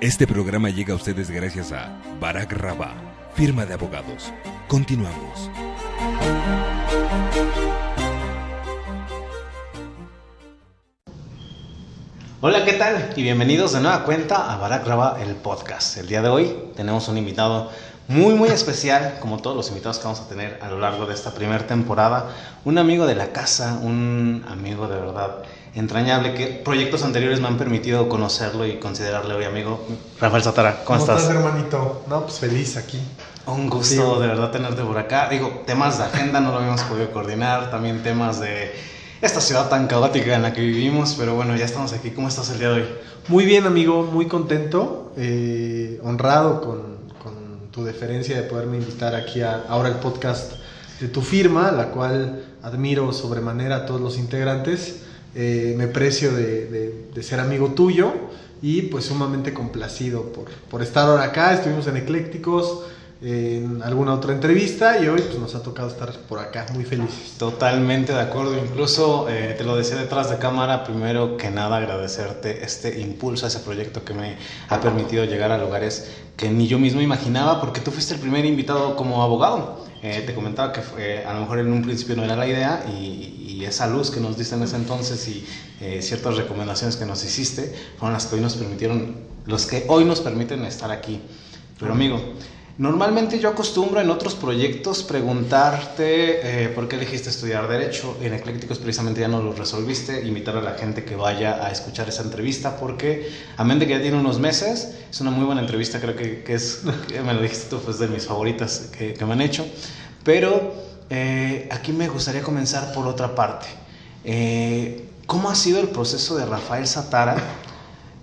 Este programa llega a ustedes gracias a Barak Rabá, firma de abogados. Continuamos. Hola, ¿qué tal? Y bienvenidos de nueva cuenta a Barak Rabá, el podcast. El día de hoy tenemos un invitado muy especial, como todos los invitados que vamos a tener a lo largo de esta primera temporada. Un amigo de la casa, un amigo de verdad entrañable, que proyectos anteriores me han permitido conocerlo y considerarle hoy amigo. Rafael Zatara, ¿cómo estás? ¿Cómo estás, hermanito? No, pues feliz aquí. Un gusto de verdad tenerte por acá. Digo, temas de agenda no lo habíamos podido coordinar, también temas de esta ciudad tan caótica en la que vivimos, pero bueno, ya estamos aquí. ¿Cómo estás el día de hoy? Muy bien, amigo, muy contento, honrado con tu deferencia de poderme invitar aquí a ahora el podcast de tu firma, la cual admiro sobremanera a todos los integrantes. Me precio de ser amigo tuyo y pues sumamente complacido por estar ahora acá. Estuvimos en Eclécticos, en alguna otra entrevista y hoy pues nos ha tocado estar por acá, muy felices. Totalmente de acuerdo, incluso te lo decía detrás de cámara, primero que nada agradecerte este impulso a ese proyecto que me ha permitido llegar a lugares que ni yo mismo imaginaba, porque tú fuiste el primer invitado como abogado. Te comentaba que a lo mejor en un principio no era la idea y esa luz que nos diste en ese entonces y ciertas recomendaciones que nos hiciste fueron las que hoy nos permitieron, los que hoy nos permiten estar aquí. Pero amigo, normalmente yo acostumbro en otros proyectos preguntarte por qué elegiste estudiar Derecho. En Eclécticos precisamente ya no lo resolviste, invitar a la gente que vaya a escuchar esa entrevista, porque amén de que ya tiene unos meses, es una muy buena entrevista, creo que es, me lo dijiste tú, pues de mis favoritas que me han hecho. Pero aquí me gustaría comenzar por otra parte. ¿Cómo ha sido el proceso de Rafael Zatara,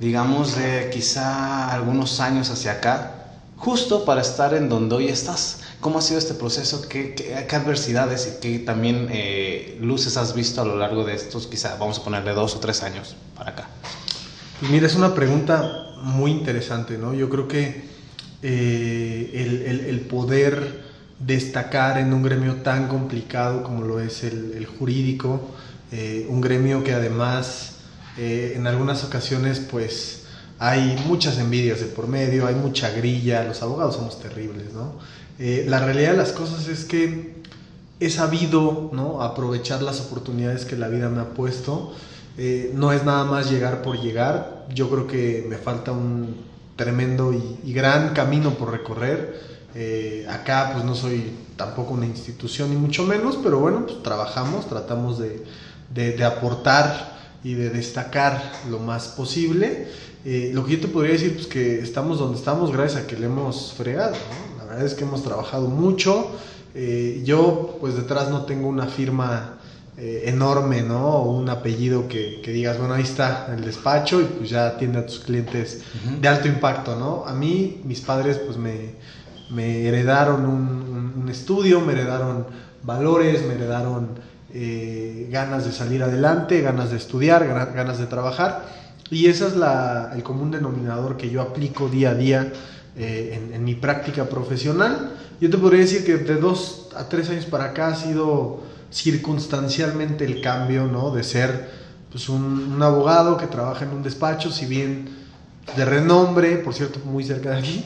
digamos de quizá algunos años hacia acá, justo para estar en donde hoy estás? ¿Cómo ha sido este proceso? ¿Qué adversidades y qué también luces has visto a lo largo de estos, quizá vamos a ponerle 2 o 3 años para acá? Pues mira, es una pregunta muy interesante, ¿no? Yo creo que el poder destacar en un gremio tan complicado como lo es el jurídico, un gremio que además en algunas ocasiones pues hay muchas envidias de por medio, hay mucha grilla, los abogados somos terribles, ¿no? La realidad de las cosas es que he sabido, ¿no?, aprovechar las oportunidades que la vida me ha puesto. No es nada más llegar por llegar. Yo creo que me falta un tremendo y gran camino por recorrer. Acá pues no soy tampoco una institución ni mucho menos, pero bueno, pues trabajamos, tratamos de aportar y de destacar lo más posible. Lo que yo te podría decir, pues que estamos donde estamos gracias a que le hemos fregado, ¿no? La verdad es que hemos trabajado mucho. Yo pues detrás no tengo una firma enorme, ¿no? O un apellido que digas, bueno, ahí está el despacho y pues ya atiende a tus clientes de alto impacto, ¿no? A mí, mis padres pues me heredaron un estudio, me heredaron valores, me heredaron ganas de salir adelante, ganas de estudiar, ganas de trabajar, y ese es el común denominador que yo aplico día a día en mi práctica profesional. Yo te podría decir que de 2 a 3 años para acá ha sido circunstancialmente el cambio, ¿no?, de ser pues un abogado que trabaja en un despacho, si bien de renombre, por cierto, muy cerca de aquí,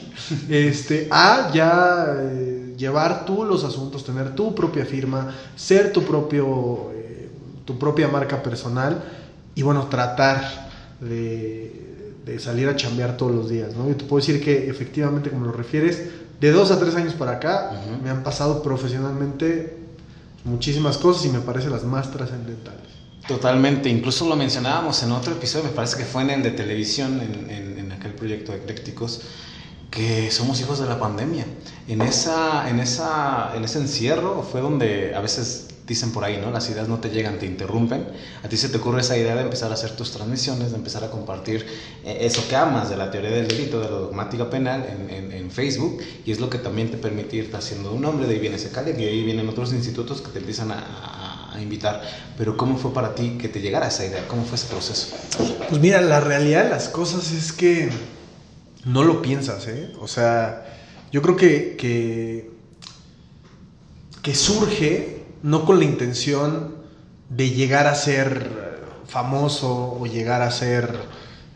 a ya llevar tú los asuntos, tener tu propia firma, ser tu propia marca personal y bueno, tratar de salir a chambear todos los días, ¿no? Yo te puedo decir que efectivamente, como lo refieres, de 2 a 3 años para acá me han pasado profesionalmente muchísimas cosas y me parecen las más trascendentales. Totalmente, incluso lo mencionábamos en otro episodio, me parece que fue en el de televisión, en aquel proyecto de Eclécticos, que somos hijos de la pandemia. En ese encierro fue donde a veces dicen por ahí, ¿no?, las ideas no te llegan, te interrumpen. A ti se te ocurre esa idea de empezar a hacer tus transmisiones, de empezar a compartir eso que amas de la teoría del delito, de la dogmática penal en Facebook, y es lo que también te permite irte haciendo un nombre. De ahí viene Secale, y de ahí vienen otros institutos que te empiezan a invitar. Pero ¿cómo fue para ti que te llegara esa idea? ¿Cómo fue ese proceso? Pues mira, la realidad de las cosas es que no lo piensas, ¿eh? O sea, yo creo que surge no con la intención de llegar a ser famoso o llegar a ser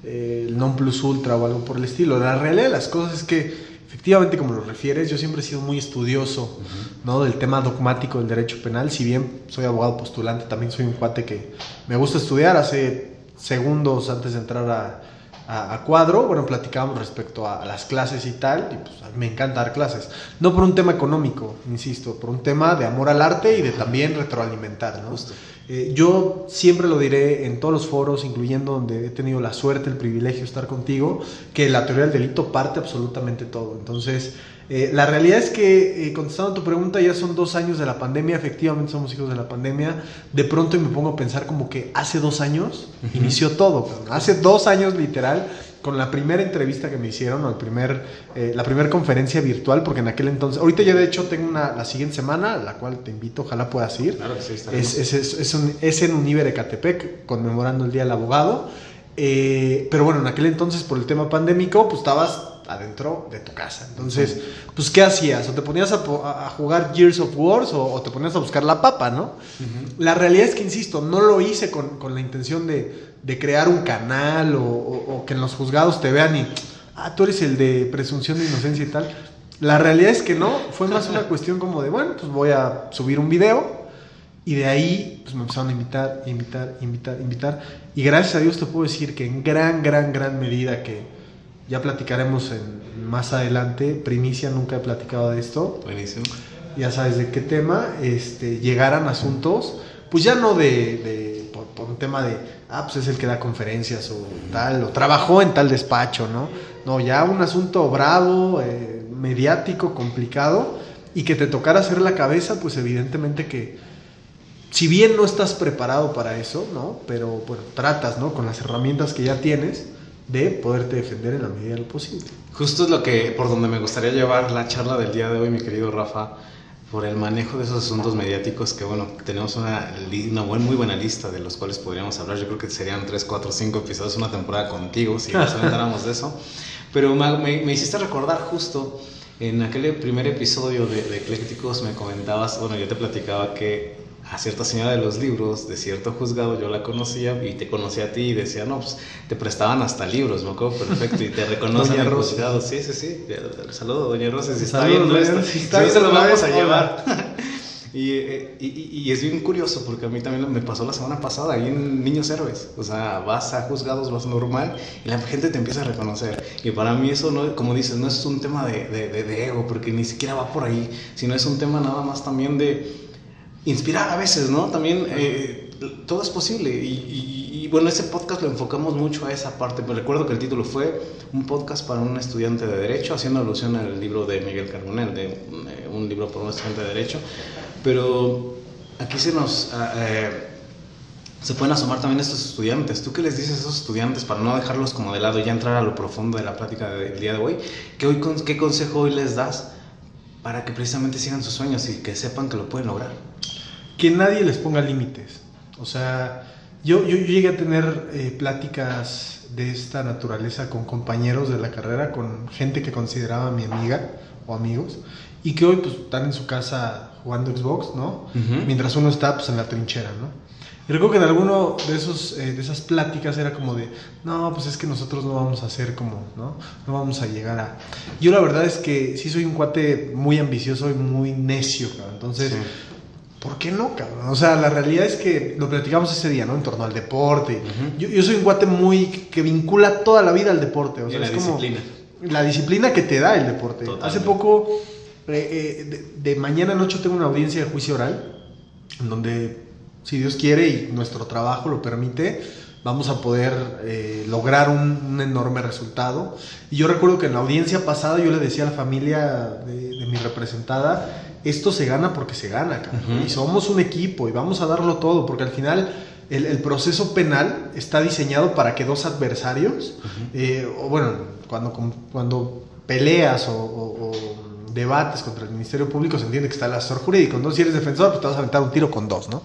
el non plus ultra o algo por el estilo. La realidad de las cosas es que efectivamente, como lo refieres, yo siempre he sido muy estudioso, ¿no?, del tema dogmático del derecho penal. Si bien soy abogado postulante, también soy un cuate que me gusta estudiar. Hace segundos antes de entrar a cuadro, bueno, platicábamos respecto a las clases y tal, y pues a mí me encanta dar clases. No por un tema económico, insisto, por un tema de amor al arte y de también retroalimentar, ¿no? Justo. Yo siempre lo diré en todos los foros, incluyendo donde he tenido la suerte, el privilegio de estar contigo, que la teoría del delito parte absolutamente todo. Entonces, la realidad es que, contestando a tu pregunta, ya son 2 años de la pandemia, efectivamente somos hijos de la pandemia. De pronto me pongo a pensar como que hace 2 años inició todo, hace 2 años literal, con la primera entrevista que me hicieron, o la primera conferencia virtual, porque en aquel entonces, ahorita ya de hecho tengo la siguiente semana, a la cual te invito, ojalá puedas ir. Claro que sí, es en Univer Ecatepec, conmemorando el Día del Abogado. Pero bueno, en aquel entonces, por el tema pandémico, pues estabas adentro de tu casa. Entonces, pues ¿qué hacías? O te ponías a jugar Gears of War o te ponías a buscar la papa, ¿no? La realidad es que, insisto, no lo hice con la intención de crear un canal o que en los juzgados te vean y tú eres el de presunción de inocencia y tal. La realidad es que no, fue más una cuestión como de, bueno, pues voy a subir un video. Y de ahí pues me empezaron a invitar. Y gracias a Dios te puedo decir que en gran medida, que ya platicaremos más adelante, primicia, nunca he platicado de esto. Buenísimo. Ya sabes de qué tema, llegaran asuntos, pues ya no por un tema de, pues es el que da conferencias o tal, o trabajó en tal despacho, ¿no? No, ya un asunto bravo, mediático, complicado, y que te tocara hacer la cabeza, pues evidentemente que si bien no estás preparado para eso, ¿no? Pero bueno, tratas, ¿no?, con las herramientas que ya tienes, de poderte defender en la medida de lo posible. Justo es por donde me gustaría llevar la charla del día de hoy, mi querido Rafa, por el manejo de esos asuntos mediáticos que, bueno, tenemos una muy buena lista de los cuales podríamos hablar. Yo creo que serían 3, 4, 5 episodios, una temporada contigo, si nos aventáramos de eso. Pero me hiciste recordar justo en aquel primer episodio de Eclécticos, me comentabas, bueno, yo te platicaba que a cierta señora de los libros de cierto juzgado yo la conocía y te conocía a ti y decía, no, pues te prestaban hasta libros, me acuerdo perfecto, y te reconocen en el juzgado. Sí. Saludo, doña Rosa, si está viendo esto, sí, se lo vamos a llevar. Y es bien curioso porque a mí también me pasó la semana pasada ahí en Niños Héroes. O sea, vas a juzgados, vas normal y la gente te empieza a reconocer. Y para mí eso, no, como dices, no es un tema de ego, porque ni siquiera va por ahí, sino es un tema nada más también de inspirar a veces, ¿no? También todo es posible y bueno, ese podcast lo enfocamos mucho a esa parte. Me recuerdo que el título fue un podcast para un estudiante de Derecho, haciendo alusión al libro de Miguel Carbonell, de un libro para un estudiante de Derecho. Pero aquí se pueden asomar también estos estudiantes. ¿Tú qué les dices a esos estudiantes para no dejarlos como de lado y ya entrar a lo profundo de la plática del día de hoy? ¿Qué consejo hoy les das para que precisamente sigan sus sueños y que sepan que lo pueden lograr? Que nadie les ponga límites. O sea, yo llegué a tener pláticas de esta naturaleza con compañeros de la carrera, con gente que consideraba mi amiga o amigos, y que hoy pues están en su casa jugando Xbox, ¿no? Mientras uno está pues en la trinchera, ¿no? Y recuerdo que en alguno de esas pláticas era como de, no, pues es que nosotros no vamos a hacer como, ¿no? No vamos a llegar a... Yo la verdad es que sí soy un cuate muy ambicioso y muy necio, cabrón. Entonces, sí. ¿Por qué no, cabrón? O sea, la realidad es que lo platicamos ese día, ¿no? En torno al deporte. Yo soy un cuate que vincula toda la vida al deporte. O sea, es como la disciplina que te da el deporte. Totalmente. Hace poco, de mañana a noche tengo una audiencia de juicio oral, en donde, si Dios quiere y nuestro trabajo lo permite, vamos a poder lograr un enorme resultado. Y yo recuerdo que en la audiencia pasada yo le decía a la familia de mi representada, esto se gana porque se gana, cabrón. Y somos un equipo y vamos a darlo todo, porque al final el proceso penal está diseñado para que dos adversarios, o bueno, cuando peleas o debates contra el Ministerio Público, se entiende que está el asesor jurídico. Entonces, si eres defensor, pues te vas a aventar un tiro con dos, ¿no?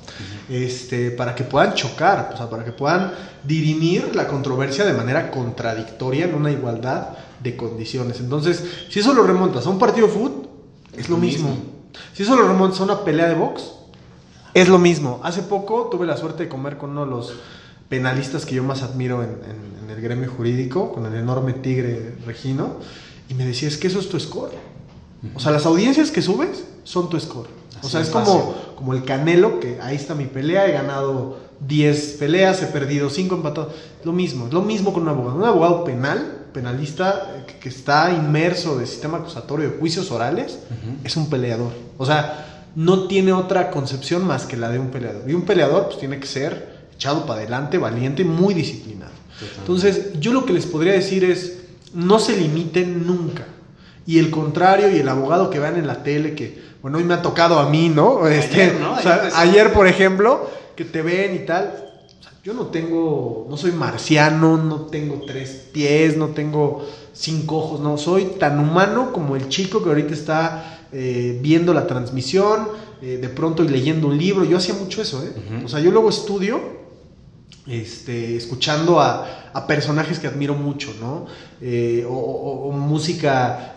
Para que puedan chocar, o sea, para que puedan dirimir la controversia de manera contradictoria en una igualdad de condiciones. Entonces, si eso lo remontas a un partido de fútbol, es lo mismo. Si eso lo remontas a una pelea de box, es lo mismo. Hace poco tuve la suerte de comer con uno de los penalistas que yo más admiro en el gremio jurídico, con el enorme tigre Regino, y me decía, es que eso es tu score. O sea, las audiencias que subes son tu score. O sea, es como el Canelo, que ahí está mi pelea, he ganado 10 peleas, he perdido 5 empatados. Es lo mismo con un abogado. Un abogado penalista que está inmerso de sistema acusatorio de juicios orales, es un peleador. O sea, no tiene otra concepción más que la de un peleador. Y un peleador pues tiene que ser echado para adelante, valiente y muy disciplinado. Entonces, yo lo que les podría decir es, no se limiten nunca. Y el contrario, y el abogado que vean en la tele, que, bueno, hoy me ha tocado a mí, ¿no? Ayer, por ejemplo, que te ven y tal. O sea, yo no soy marciano, no tengo 3 pies, no tengo 5 ojos, no. Soy tan humano como el chico que ahorita está viendo la transmisión, de pronto y leyendo un libro. Yo hacía mucho eso, O sea, yo luego estudio escuchando a personajes que admiro mucho, ¿no? O música,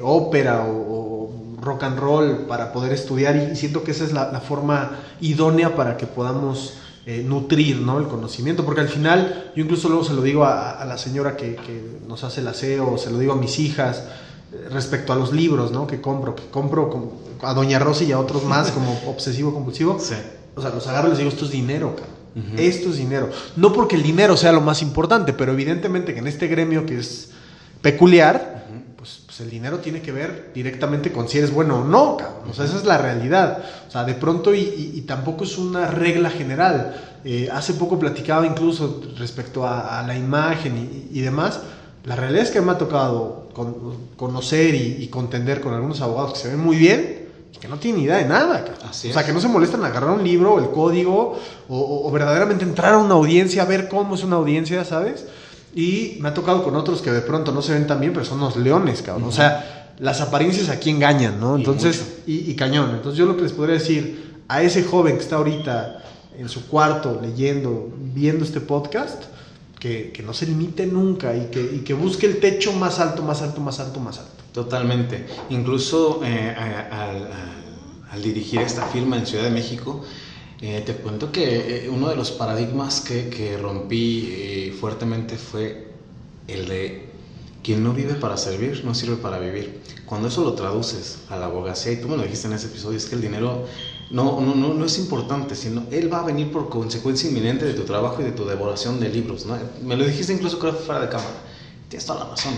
ópera o rock and roll para poder estudiar, y siento que esa es la forma idónea para que podamos nutrir, ¿no? El conocimiento, porque al final yo incluso luego se lo digo a la señora que nos hace el aseo, se lo digo a mis hijas respecto a los libros, ¿no? Que compro a Doña Rosy y a otros más como obsesivo compulsivo. Sí. O sea, los agarro y les digo, esto es dinero, cabrón. Esto es dinero. No porque el dinero sea lo más importante, pero evidentemente que en este gremio que es peculiar, pues el dinero tiene que ver directamente con si eres bueno o no, cabrón. O sea, esa es la realidad. O sea, de pronto, y tampoco es una regla general. Hace poco platicaba incluso respecto a la imagen y demás. La realidad es que me ha tocado conocer y contender con algunos abogados que se ven muy bien, que no tienen idea de nada. O sea, que no se molestan a agarrar un libro o el código o verdaderamente entrar a una audiencia, a ver cómo es una audiencia, ¿sabes? Y me ha tocado con otros que de pronto no se ven tan bien, pero son unos leones, cabrón. O sea, las apariencias aquí engañan, ¿no? Entonces, y cañón. Entonces yo lo que les podría decir a ese joven que está ahorita en su cuarto leyendo, viendo este podcast, que no se limite nunca y que busque el techo más alto, más alto, más alto, más alto. Totalmente. Incluso al dirigir esta firma en Ciudad de México, te cuento que uno de los paradigmas que rompí fuertemente fue el de quien no vive para servir, no sirve para vivir. Cuando eso lo traduces a la abogacía, y tú me lo dijiste en ese episodio, es que el dinero no es importante, sino él va a venir por consecuencia inminente de tu trabajo y de tu devoración de libros, ¿no? Me lo dijiste incluso creo que fuera de cámara. Tienes toda la razón.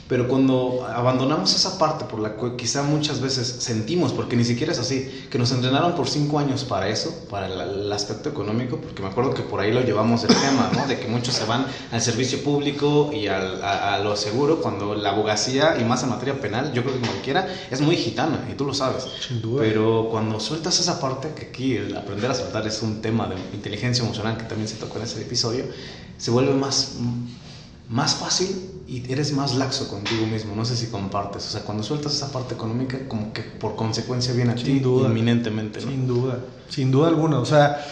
Pero cuando abandonamos esa parte por la que quizá muchas veces sentimos, porque ni siquiera es así, que nos entrenaron por 5 años para eso, para el aspecto económico, porque me acuerdo que por ahí lo llevamos el tema, ¿no? De que muchos se van al servicio público y a lo seguro, cuando la abogacía, y más en materia penal, yo creo que cualquiera, es muy gitana, y tú lo sabes. Sin duda. Pero cuando sueltas esa parte, que aquí el aprender a soltar es un tema de inteligencia emocional que también se tocó en ese episodio, se vuelve más fácil y eres más laxo contigo mismo. No sé si compartes. O sea, cuando sueltas esa parte económica, como que por consecuencia viene a ti inminentemente, ¿no? Sin duda alguna. O sea,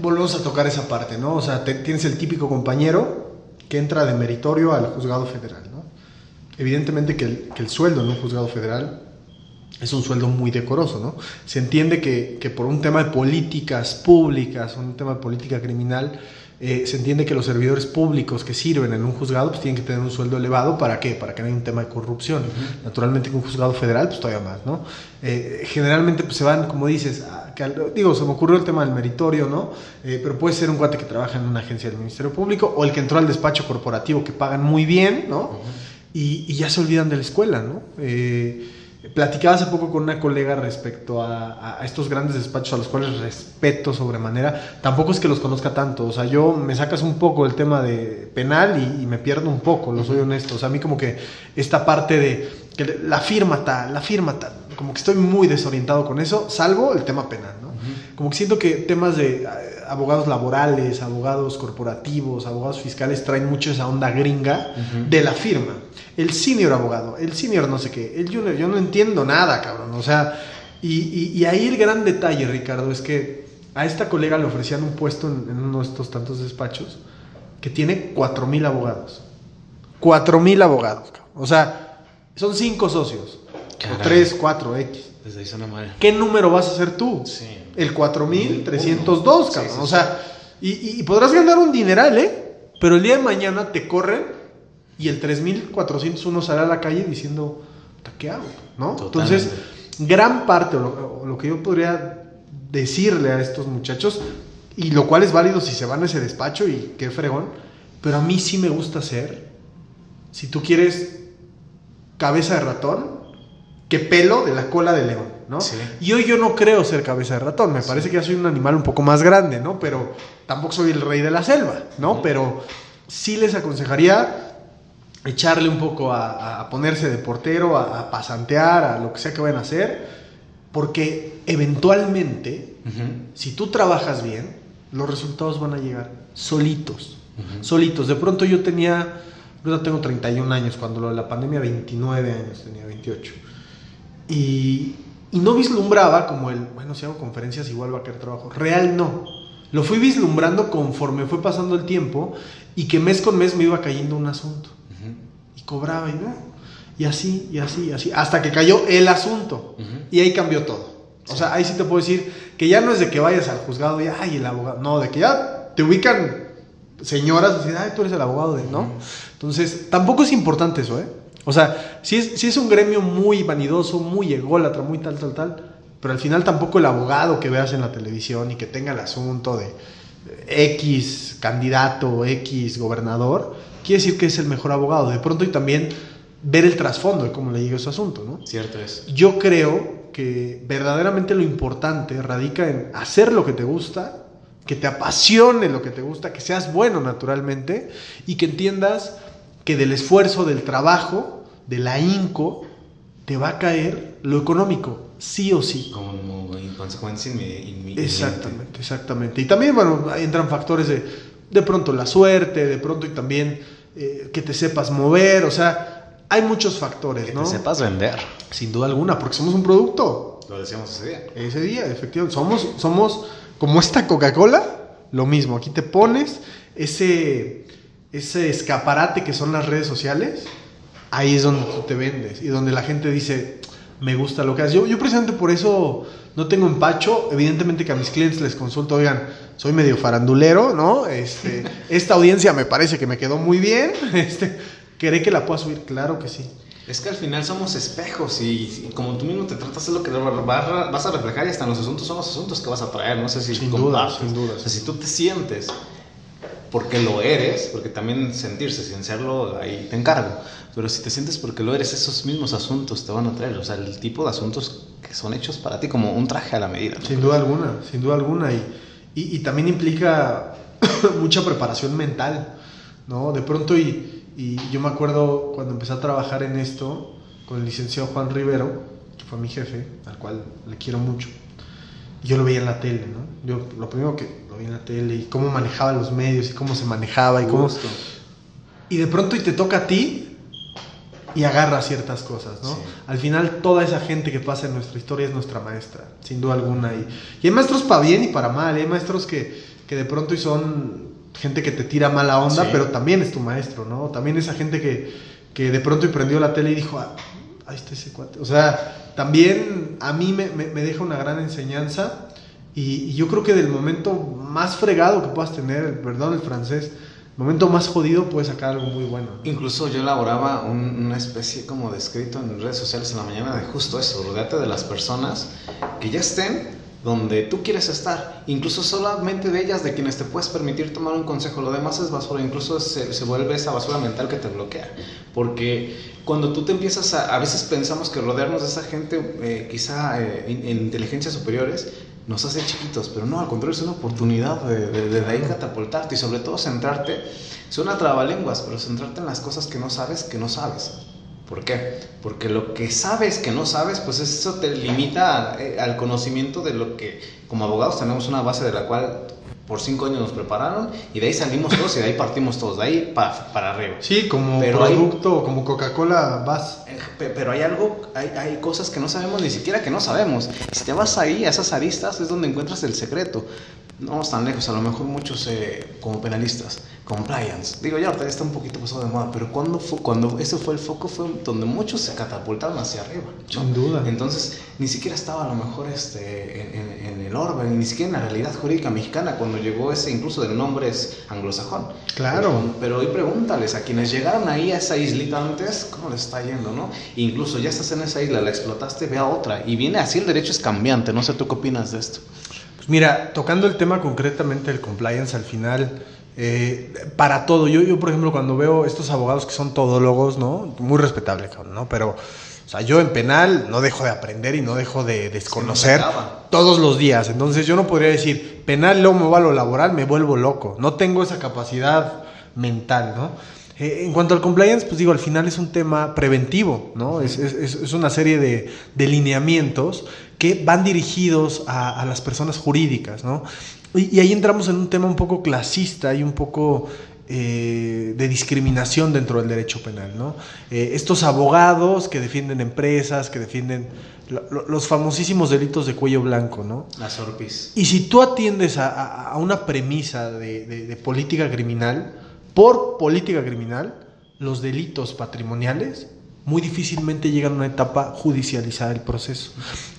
volvemos a tocar esa parte, ¿no? O sea, tienes el típico compañero que entra de meritorio al juzgado federal, ¿no? Evidentemente que el sueldo en un juzgado federal es un sueldo muy decoroso, ¿no? Se entiende que por un tema de políticas públicas, un tema de política criminal, se entiende que los servidores públicos que sirven en un juzgado pues tienen que tener un sueldo elevado. ¿Para qué? Para que no haya un tema de corrupción. Naturalmente que un juzgado federal pues todavía más, ¿no? Generalmente pues se van, como dices, se me ocurrió el tema del meritorio, ¿no? Pero puede ser un cuate que trabaja en una agencia del Ministerio Público o el que entró al despacho corporativo que pagan muy bien, ¿no? Y ya se olvidan de la escuela, ¿no? Platicaba hace poco con una colega respecto a estos grandes despachos a los cuales respeto sobremanera. Tampoco es que los conozca tanto, o sea, yo me sacas un poco el tema de penal y me pierdo un poco, lo soy honesto. O sea, a mí como que esta parte de que la firma tal, como que estoy muy desorientado con eso, salvo el tema penal, ¿no? Como que siento que temas de abogados laborales, abogados corporativos, abogados fiscales traen mucho esa onda gringa de la firma. El senior abogado, el senior no sé qué, el junior, yo no entiendo nada, cabrón. O sea, y ahí el gran detalle, Ricardo, es que a esta colega le ofrecían un puesto en uno de estos tantos despachos que tiene 4,000 abogados. 4,000 abogados, cabrón. O sea, son 5 socios. Caray. O 3, 4, X. Desde ahí suena mal. ¿Qué número vas a hacer tú? Sí. El 4,302, cabrón. Sí. O sea, y podrás ganar un dineral, pero el día de mañana te corren y el 3401 sale a la calle diciendo, ¿qué hago? ¿No? Totalmente. Entonces, gran parte, o lo que yo podría decirle a estos muchachos, y lo cual es válido si se van a ese despacho y qué fregón, pero a mí sí me gusta ser, si tú quieres, cabeza de ratón, que pelo de la cola de león, ¿no? Sí. Y hoy yo no creo ser cabeza de ratón, me parece que ya soy un animal un poco más grande, ¿no? Pero tampoco soy el rey de la selva, ¿no? Pero sí les aconsejaría echarle un poco a ponerse de portero, a pasantear, a lo que sea que vayan a hacer, porque eventualmente, si tú trabajas bien, los resultados van a llegar solitos, solitos. De pronto yo tengo 31 años, cuando lo de la pandemia 29 años, tenía 28. Y no vislumbraba como bueno, si hago conferencias igual va a caer trabajo. Real no. Lo fui vislumbrando conforme fue pasando el tiempo y que mes con mes me iba cayendo un asunto. Y cobraba y no. Y así, y así, y así. Hasta que cayó el asunto. Y ahí cambió todo. O sea, ahí sí te puedo decir que ya no es de que vayas al juzgado y ay, el abogado. No, de que ya te ubican señoras así, ay, tú eres el abogado de, ¿no? Entonces, tampoco es importante eso, ¿eh? O sea, sí es un gremio muy vanidoso, muy ególatra, muy tal, pero al final tampoco el abogado que veas en la televisión y que tenga el asunto de X candidato, X gobernador, quiere decir que es el mejor abogado. De pronto y también ver el trasfondo de cómo le llega ese asunto, ¿no? Cierto es. Yo creo que verdaderamente lo importante radica en hacer lo que te gusta, que te apasione lo que te gusta, que seas bueno naturalmente y que entiendas que del esfuerzo, del trabajo, del ahínco, te va a caer lo económico, sí o sí. Como en consecuencia Exactamente, exactamente. Y también, bueno, entran factores de pronto la suerte, de pronto y también que te sepas mover, o sea, hay muchos factores, que ¿no? te sepas vender. Sin duda alguna, porque somos un producto. Lo decíamos ese día. Ese día, efectivamente. Somos como esta Coca-Cola, lo mismo. Aquí te pones ese escaparate que son las redes sociales. Ahí es donde tú te vendes y donde la gente dice, me gusta lo que haces. Yo precisamente por eso no tengo empacho. Evidentemente que a mis clientes les consulto, oigan, soy medio farandulero, ¿no? Esta audiencia me parece que me quedó muy bien. ¿Cree que la pueda subir? Claro que sí. Es que al final somos espejos y como tú mismo te tratas es lo que vas a reflejar y hasta en los asuntos son los asuntos que vas a traer. No sé si sin compartes. duda. O sea, si tú te sientes porque lo eres, porque también sentirse sin serlo, ahí te encargo. Pero si te sientes porque lo eres, esos mismos asuntos te van a traer. O sea, el tipo de asuntos que son hechos para ti, como un traje a la medida, ¿no? Sin duda alguna. Y también implica mucha preparación mental, ¿no? De pronto, y yo me acuerdo cuando empecé a trabajar en esto con el licenciado Juan Rivero, que fue mi jefe, al cual le quiero mucho. Yo lo veía en la tele, ¿no? Yo lo primero que lo vi en la tele y cómo manejaba los medios y cómo se manejaba y cómo... Y de pronto y te toca a ti y agarra ciertas cosas, ¿no? Sí. Al final toda esa gente que pasa en nuestra historia es nuestra maestra, sin duda alguna. Y hay maestros para bien y para mal, hay maestros que de pronto y son gente que te tira mala onda, sí, pero también es tu maestro, ¿no? También esa gente que de pronto y prendió la tele y dijo, ahí está ese cuate. O sea, también a mí me deja una gran enseñanza y yo creo que del momento más fregado que puedas tener, perdón el francés, el momento más jodido puedes sacar algo muy bueno, ¿no? Incluso yo elaboraba una especie como de escrito en redes sociales en la mañana de justo eso, rodeate de las personas que ya estén donde tú quieres estar, incluso solamente de ellas, de quienes te puedes permitir tomar un consejo. Lo demás es basura, incluso se vuelve esa basura mental que te bloquea, porque cuando tú te empiezas a veces pensamos que rodearnos de esa gente quizá en inteligencias superiores nos hace chiquitos, pero no, al contrario, es una oportunidad de ahí catapultarte y sobre todo centrarte, suena trabalenguas, pero centrarte en las cosas que no sabes. ¿Por qué? Porque lo que sabes que no sabes, pues eso te limita al conocimiento de lo que como abogados tenemos una base de la cual por 5 años nos prepararon y de ahí salimos todos y de ahí partimos todos, de ahí para arriba. Sí, como pero producto, como Coca-Cola vas. Pero hay cosas que no sabemos, ni siquiera que no sabemos. Si te vas ahí a esas aristas es donde encuentras el secreto. no vamos tan lejos, a lo mejor muchos como penalistas, compliance, digo ya ahorita está un poquito pasado de moda, pero cuando ese fue el foco fue donde muchos se catapultaron hacia arriba, ¿no? Sin duda. Entonces ni siquiera estaba a lo mejor en el orbe, ni siquiera en la realidad jurídica mexicana cuando llegó ese, incluso el nombre es anglosajón. Claro. Pero hoy pregúntales a quienes llegaron ahí a esa islita antes, ¿cómo les está yendo, no? E incluso ya estás en esa isla, la explotaste, ve a otra, y viene así, el derecho es cambiante, no sé tú qué opinas de esto. Pues mira, tocando el tema concretamente del compliance al final, para todo, yo por ejemplo cuando veo estos abogados que son todólogos, ¿no? Muy respetable, ¿no? Pero, o sea, yo en penal no dejo de aprender y no dejo de desconocer todos los días. Entonces yo no podría decir, penal, luego me voy a lo laboral, me vuelvo loco. No tengo esa capacidad mental, ¿no? En cuanto al compliance, pues digo, al final es un tema preventivo, ¿no? Es una serie de lineamientos que van dirigidos a las personas jurídicas, ¿no? Y ahí entramos en un tema un poco clasista y un poco de discriminación dentro del derecho penal, ¿no? Estos abogados que defienden empresas, que defienden los famosísimos delitos de cuello blanco, ¿no? Las ORPIs. Y si tú atiendes a una premisa de política criminal, por política criminal, los delitos patrimoniales muy difícilmente llegan a una etapa judicializada del proceso.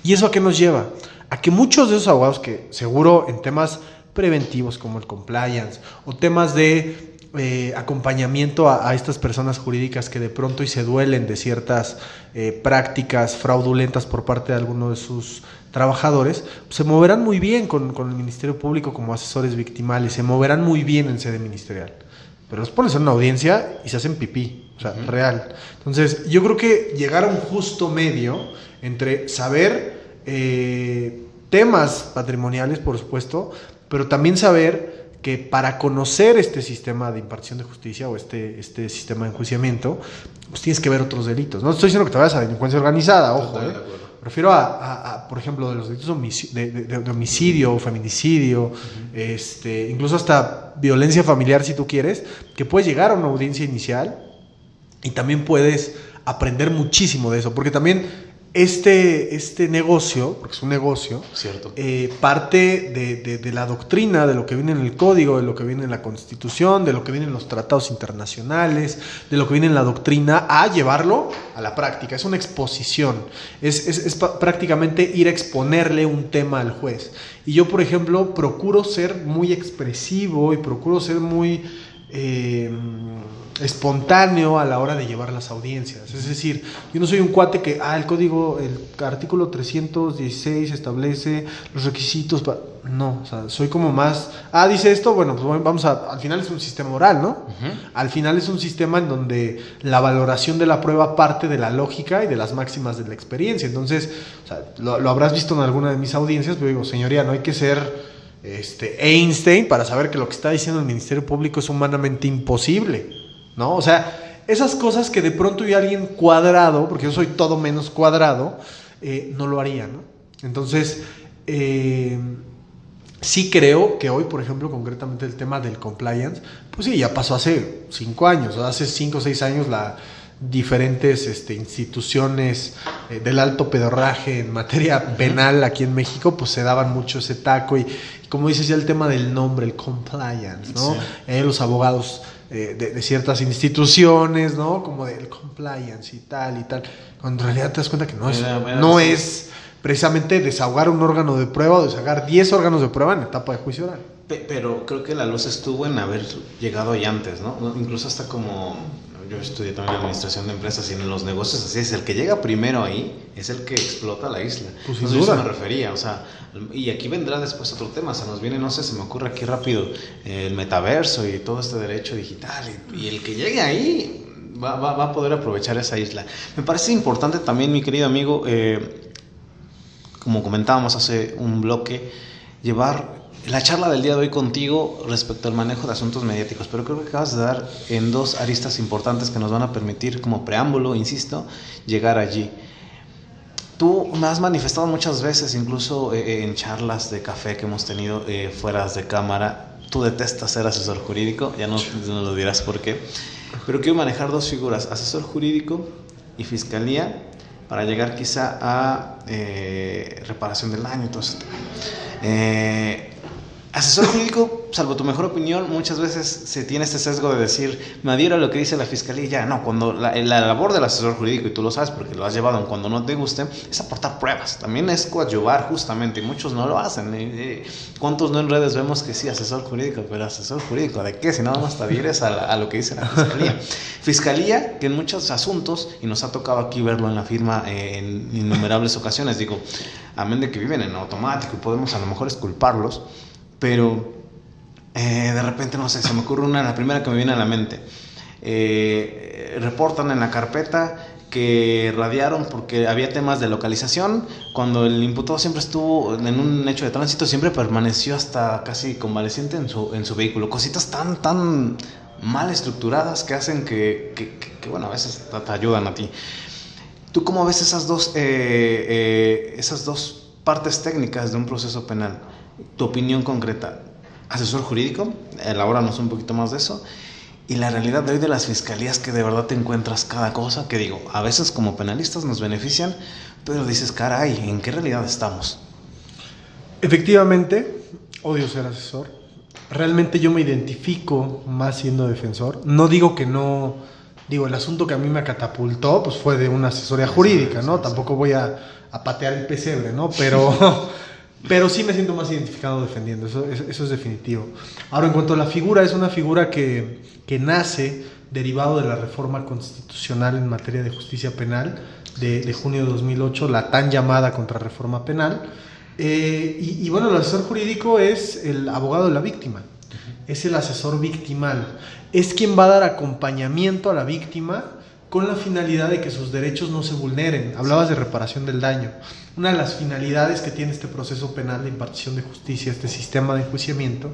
¿Y eso a qué nos lleva? A que muchos de esos abogados que seguro en temas preventivos como el compliance o temas de acompañamiento a estas personas jurídicas que de pronto y se duelen de ciertas prácticas fraudulentas por parte de alguno de sus trabajadores, pues se moverán muy bien con el Ministerio Público como asesores victimales, se moverán muy bien en sede ministerial. Pero los pones en una audiencia y se hacen pipí, o sea, real. Entonces, yo creo que llegar a un justo medio entre saber temas patrimoniales, por supuesto, pero también saber que para conocer este sistema de impartición de justicia o este sistema de enjuiciamiento, pues tienes que ver otros delitos. No estoy diciendo que te vayas a delincuencia organizada, ojo, Refiero por ejemplo, de los delitos de homicidio o feminicidio, incluso hasta violencia familiar, si tú quieres, que puedes llegar a una audiencia inicial y también puedes aprender muchísimo de eso, porque también este negocio, porque es un negocio, cierto, parte de la doctrina, de lo que viene en el código, de lo que viene en la Constitución, de lo que viene en los tratados internacionales, de lo que viene en la doctrina, a llevarlo a la práctica. Es una exposición, es prácticamente ir a exponerle un tema al juez. Y yo, por ejemplo, procuro ser muy expresivo y procuro ser muy espontáneo a la hora de llevar las audiencias. Es decir, yo no soy un cuate que el artículo 316 establece los requisitos no, o sea, soy como más, dice esto, bueno, pues al final es un sistema oral, ¿no? Al final es un sistema en donde la valoración de la prueba parte de la lógica y de las máximas de la experiencia. Entonces, o sea, lo habrás visto en alguna de mis audiencias, pero digo, señoría, no hay que ser Einstein para saber que lo que está diciendo el Ministerio Público es humanamente imposible, ¿no? O sea, esas cosas que de pronto y alguien cuadrado, porque yo soy todo menos cuadrado, no lo haría, ¿no? Entonces, sí creo que hoy, por ejemplo, concretamente el tema del compliance, pues sí, ya pasó hace 5 años, o hace 5 o 6 años diferentes instituciones del alto pedorraje en materia penal aquí en México, pues se daban mucho ese taco y como dices ya el tema del nombre, el compliance, ¿no? Sí. Los abogados de ciertas instituciones, ¿no? Como del compliance y tal, cuando en realidad te das cuenta que no es precisamente desahogar un órgano de prueba o desahogar 10 órganos de prueba en etapa de juicio oral. Pero creo que la luz estuvo en haber llegado ahí antes, ¿no? Incluso hasta como yo estudié también administración de empresas y en los negocios así es, el que llega primero ahí es el que explota la isla. Pues sin duda. Eso me refería, o sea, y aquí vendrá después otro tema, se nos viene, no sé, se me ocurre aquí rápido, el metaverso y todo este derecho digital y el que llegue ahí va a poder aprovechar esa isla. Me parece importante también, mi querido amigo, como comentábamos hace un bloque, llevar la charla del día de hoy contigo respecto al manejo de asuntos mediáticos, pero creo que acabas de dar en 2 aristas importantes que nos van a permitir, como preámbulo, insisto, llegar allí. Tú me has manifestado muchas veces, incluso en charlas de café que hemos tenido fuera de cámara, tú detestas ser asesor jurídico, ya nos lo dirás por qué, pero quiero manejar 2 figuras, asesor jurídico y fiscalía, para llegar quizá a reparación del daño y todo eso. Asesor jurídico, salvo tu mejor opinión, muchas veces se tiene este sesgo de decir, me adhiero a lo que dice la fiscalía y ya. No, cuando la labor del asesor jurídico, y tú lo sabes porque lo has llevado, cuando no te guste, es aportar pruebas. También es coadyuvar, justamente, y muchos no lo hacen. ¿Cuántos no en redes vemos que sí, asesor jurídico? Pero asesor jurídico, ¿de qué? Si nada más te adhieres a lo que dice la fiscalía. Fiscalía, que en muchos asuntos, y nos ha tocado aquí verlo en la firma en innumerables ocasiones, digo, amén de que viven en automático y podemos a lo mejor exculparlos, pero de repente, no sé, se me ocurre la primera que me viene a la mente. Reportan en la carpeta que radiaron porque había temas de localización, cuando el imputado siempre estuvo en un hecho de tránsito, siempre permaneció hasta casi convaleciente en su vehículo. Cositas tan mal estructuradas que hacen que bueno, a veces te ayudan a ti. ¿Tú cómo ves esas dos partes técnicas de un proceso penal? Tu opinión concreta. Asesor jurídico, elabóranos un poquito más de eso. Y la realidad de hoy de las fiscalías, que de verdad te encuentras cada cosa, que digo, a veces como penalistas nos benefician, pero dices, caray, ¿en qué realidad estamos? Efectivamente, odio ser asesor. Realmente yo me identifico más siendo defensor. No digo que no, digo, el asunto que a mí me catapultó pues fue de una asesoría jurídica, ¿no? Tampoco voy a patear el pesebre, ¿no? Pero sí me siento más identificado defendiendo, eso es definitivo. Ahora, en cuanto a la figura, es una figura que nace derivado de la reforma constitucional en materia de justicia penal de junio de 2008, la tan llamada contrarreforma penal. Y bueno, el asesor jurídico es el abogado de la víctima, es el asesor victimal, es quien va a dar acompañamiento a la víctima con la finalidad de que sus derechos no se vulneren. Hablabas de reparación del daño. Una de las finalidades que tiene este proceso penal de impartición de justicia, este sistema de enjuiciamiento,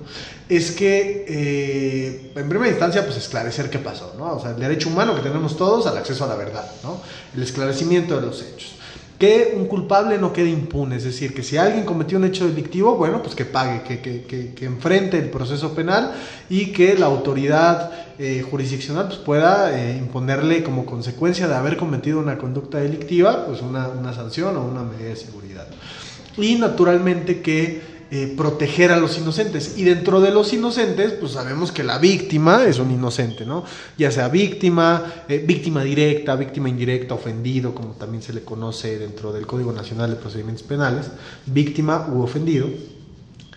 es que, en primera instancia, pues esclarecer qué pasó, ¿no? O sea, el derecho humano que tenemos todos al acceso a la verdad, ¿no? El esclarecimiento de los hechos. Que un culpable no quede impune, es decir, que si alguien cometió un hecho delictivo, bueno, pues que pague, que enfrente el proceso penal y que la autoridad jurisdiccional pues pueda imponerle como consecuencia de haber cometido una conducta delictiva, pues una sanción o una medida de seguridad. Y naturalmente que proteger a los inocentes, y dentro de los inocentes pues sabemos que la víctima es un inocente, ¿no? Ya sea víctima directa, víctima indirecta, ofendido, como también se le conoce dentro del Código Nacional de Procedimientos Penales, víctima u ofendido.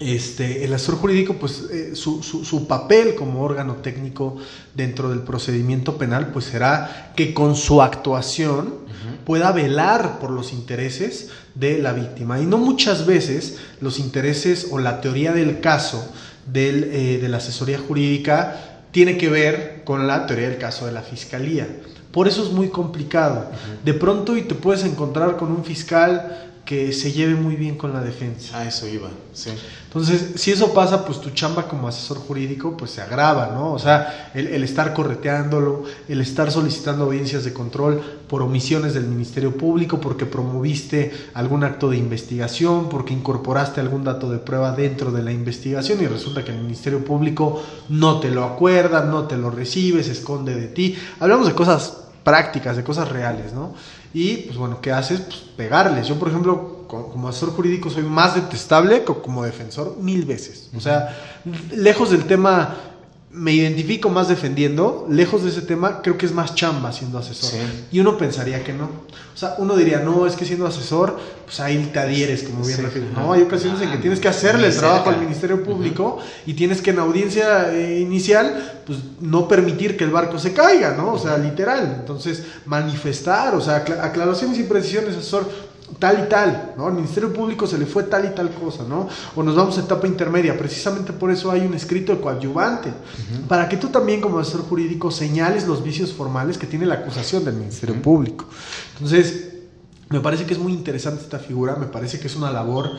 El asesor jurídico, pues su papel como órgano técnico dentro del procedimiento penal, pues será que con su actuación pueda velar por los intereses de la víctima. Y no muchas veces los intereses o la teoría del caso de la asesoría jurídica tiene que ver con la teoría del caso de la fiscalía. Por eso es muy complicado. De pronto y te puedes encontrar con un fiscal que se lleve muy bien con la defensa. A eso iba, sí. Entonces, si eso pasa, pues tu chamba como asesor jurídico pues se agrava, ¿no? O sea, el estar correteándolo, el estar solicitando audiencias de control por omisiones del Ministerio Público, porque promoviste algún acto de investigación, porque incorporaste algún dato de prueba dentro de la investigación y resulta que el Ministerio Público no te lo acuerda, no te lo recibe, se esconde de ti. Hablamos de cosas prácticas, de cosas reales, ¿no? Y pues bueno, ¿qué haces? Pues pegarles. Yo, por ejemplo, como asesor jurídico soy más detestable que como defensor 1000 veces. O sea, lejos del tema, me identifico más defendiendo, lejos de ese tema, creo que es más chamba siendo asesor. Sí. Y uno pensaría que no. O sea, uno diría, no, es que siendo asesor, pues ahí te adhieres, como bien refieres. No, hay ocasiones en que tienes que hacerle el trabajo al Ministerio Público y tienes que en audiencia inicial, pues no permitir que el barco se caiga, ¿no? O sea, literal. Entonces, manifestar, o sea, aclaraciones y precisiones, asesor, tal y tal, ¿no? Al Ministerio Público se le fue tal y tal cosa, ¿no? O nos vamos a etapa intermedia. Precisamente por eso hay un escrito de coadyuvante, para que tú también como asesor jurídico señales los vicios formales que tiene la acusación del Ministerio Público. Entonces, me parece que es muy interesante esta figura, me parece que es una labor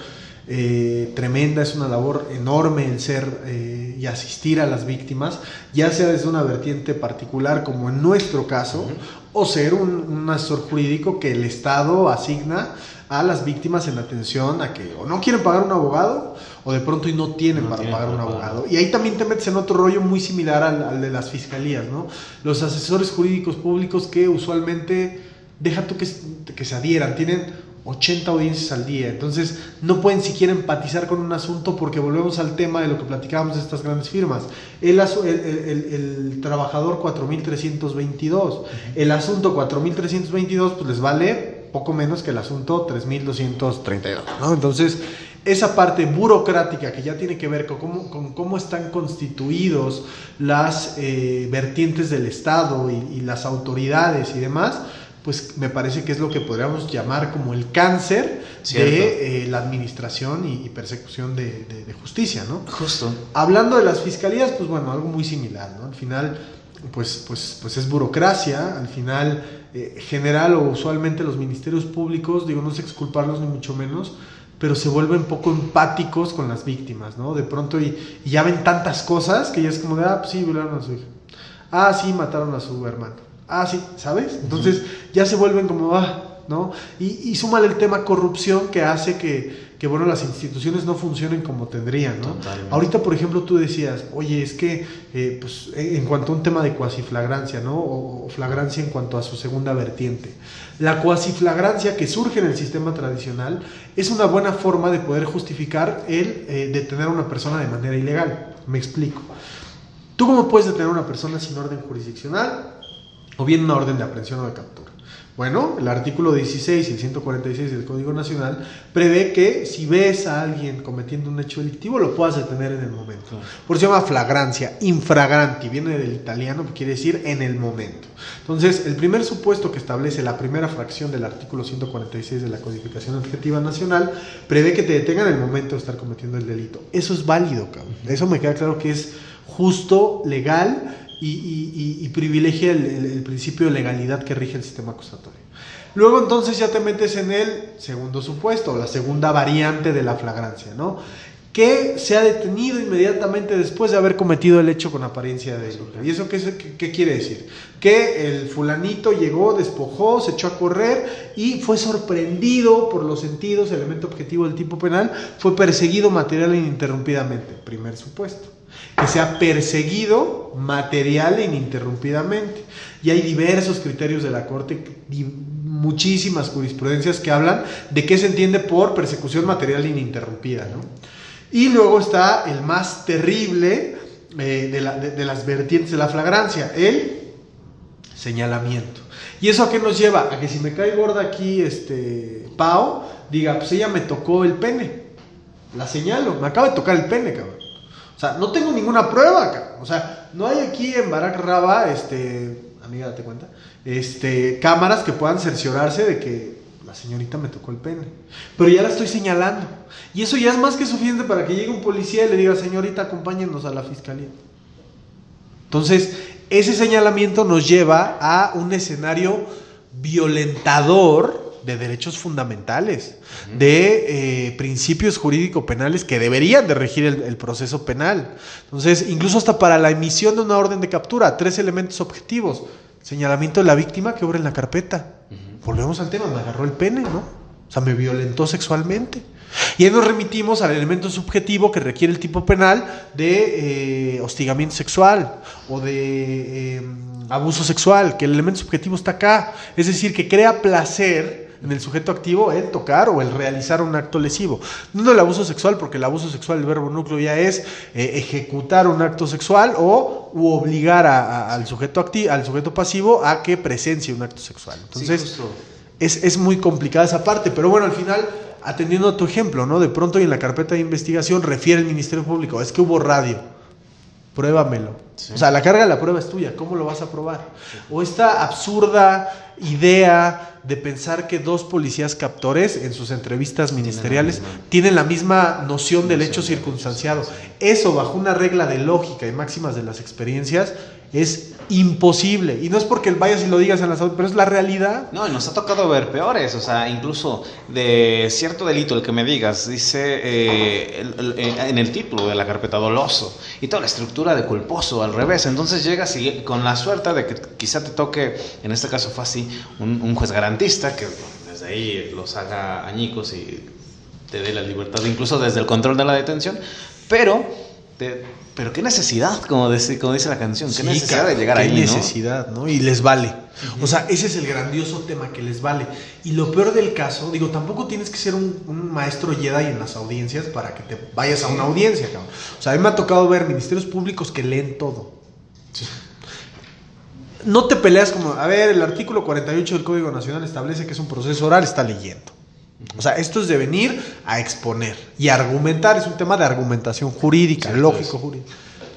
tremenda, es una labor enorme el ser y asistir a las víctimas, ya sea desde una vertiente particular como en nuestro caso, o ser un asesor jurídico que el Estado asigna a las víctimas en atención a que o no quieren pagar un abogado o de pronto y no tienen para pagar un abogado. Y ahí también te metes en otro rollo muy similar al de las fiscalías, ¿no? Los asesores jurídicos públicos que usualmente, deja tú que se adhieran, tienen 80 audiencias al día. Entonces no pueden siquiera empatizar con un asunto, porque volvemos al tema de lo que platicábamos de estas grandes firmas. El trabajador 4.322, el asunto 4.322 pues les vale poco menos que el asunto 3.232, ¿no? Entonces esa parte burocrática que ya tiene que ver con cómo están constituidos las vertientes del Estado y las autoridades y demás, pues me parece que es lo que podríamos llamar como el cáncer de la administración y persecución de justicia, ¿no? Justo. Hablando de las fiscalías, pues bueno, algo muy similar, ¿no? Al final, pues es burocracia, al final, general o usualmente los ministerios públicos, digo, no sé exculparlos ni mucho menos, pero se vuelven poco empáticos con las víctimas, ¿no? De pronto y ya ven tantas cosas que ya es como de, pues sí, violaron a su hija. Sí, mataron a su hermano. Sí, ¿sabes? Entonces ya se vuelven como, ¿no? Y súmale el tema corrupción que hace que bueno, las instituciones no funcionen como tendrían, ¿no? Totalmente. Ahorita, por ejemplo, tú decías, oye, es que, pues, en cuanto a un tema de cuasiflagrancia, ¿no? O flagrancia en cuanto a su segunda vertiente. La cuasiflagrancia que surge en el sistema tradicional es una buena forma de poder justificar el detener a una persona de manera ilegal. Me explico. ¿Tú cómo puedes detener a una persona sin orden jurisdiccional o bien una orden de aprehensión o de captura? Bueno, el artículo 16 y el 146 del Código Nacional prevé que si ves a alguien cometiendo un hecho delictivo lo puedas detener en el momento. Por eso se llama flagrancia, infragranti, viene del italiano que quiere decir en el momento. Entonces, el primer supuesto que establece la primera fracción del artículo 146 de la Codificación Adjetiva Nacional prevé que te detengan en el momento de estar cometiendo el delito. Eso es válido, cabrón. Eso me queda claro que es justo, legal y privilegia el principio de legalidad que rige el sistema acusatorio. Luego entonces ya te metes en el segundo supuesto, la segunda variante de la flagrancia, ¿no? Que se ha detenido inmediatamente después de haber cometido el hecho con apariencia de delito. ¿Y eso qué quiere decir? Que el fulanito llegó, despojó, se echó a correr y fue sorprendido por los sentidos, elemento objetivo del tipo penal, fue perseguido material e ininterrumpidamente. Primer supuesto. Que sea perseguido material e ininterrumpidamente. Y hay diversos criterios de la Corte, muchísimas jurisprudencias que hablan de qué se entiende por persecución material ininterrumpida, ¿no? Y luego está el más terrible de las vertientes de la flagrancia, el señalamiento. ¿Y eso a qué nos lleva? A que si me cae gorda aquí Pau, diga, pues ella me tocó el pene. La señalo, me acaba de tocar el pene, cabrón. O sea, no tengo ninguna prueba, cabrón. O sea, no hay aquí en Barak Raba, amiga, date cuenta, cámaras que puedan cerciorarse de que la señorita me tocó el pene. Pero ya la estoy señalando. Y eso ya es más que suficiente para que llegue un policía y le diga, señorita, acompáñenos a la fiscalía. Entonces, ese señalamiento nos lleva a un escenario violentador de derechos fundamentales, de principios jurídico-penales que deberían de regir el proceso penal. Entonces, incluso hasta para la emisión de una orden de captura, 3 elementos objetivos. Señalamiento de la víctima que obra en la carpeta. Volvemos al tema, me agarró el pene, ¿no? O sea, me violentó sexualmente. Y ahí nos remitimos al elemento subjetivo que requiere el tipo penal de hostigamiento sexual o de abuso sexual, que el elemento subjetivo está acá. Es decir, que crea placer en el sujeto activo el tocar o el realizar un acto lesivo. No el abuso sexual, porque el abuso sexual, el verbo núcleo ya es ejecutar un acto sexual u obligar al sujeto al sujeto pasivo a que presencie un acto sexual. Entonces, sí, es muy complicada esa parte, pero bueno, al final, atendiendo a tu ejemplo, ¿no? De pronto y en la carpeta de investigación refiere el Ministerio Público, es que hubo radio. Pruébamelo. Sí. O sea, la carga de la prueba es tuya, ¿cómo lo vas a probar? O esta absurda idea de pensar que 2 policías captores en sus entrevistas ministeriales tienen la misma noción del hecho circunstanciado. Eso, bajo una regla de lógica y máximas de las experiencias, es imposible. Y no es porque vayas y lo digas en la salud, pero es la realidad. No, y nos ha tocado ver peores. O sea, incluso de cierto delito, el que me digas, dice en el título de la carpeta doloso y toda la estructura de culposo al revés. Entonces llegas y con la suerte de que quizá te toque, en este caso fue así, un juez garantista que desde ahí los haga añicos y te dé la libertad, incluso desde el control de la detención. Pero qué necesidad, como dice la canción, qué necesidad de llegar ahí, ¿no? Qué necesidad, ¿no? Y les vale. O sea, ese es el grandioso tema que les vale. Y lo peor del caso, digo, tampoco tienes que ser un maestro Jedi en las audiencias para que te vayas a una audiencia, cabrón. O sea, a mí me ha tocado ver ministerios públicos que leen todo. Sí. No te peleas como, a ver, el artículo 48 del Código Nacional establece que es un proceso oral, está leyendo. O sea, esto es de venir a exponer y argumentar, es un tema de argumentación jurídica, lógico jurídico.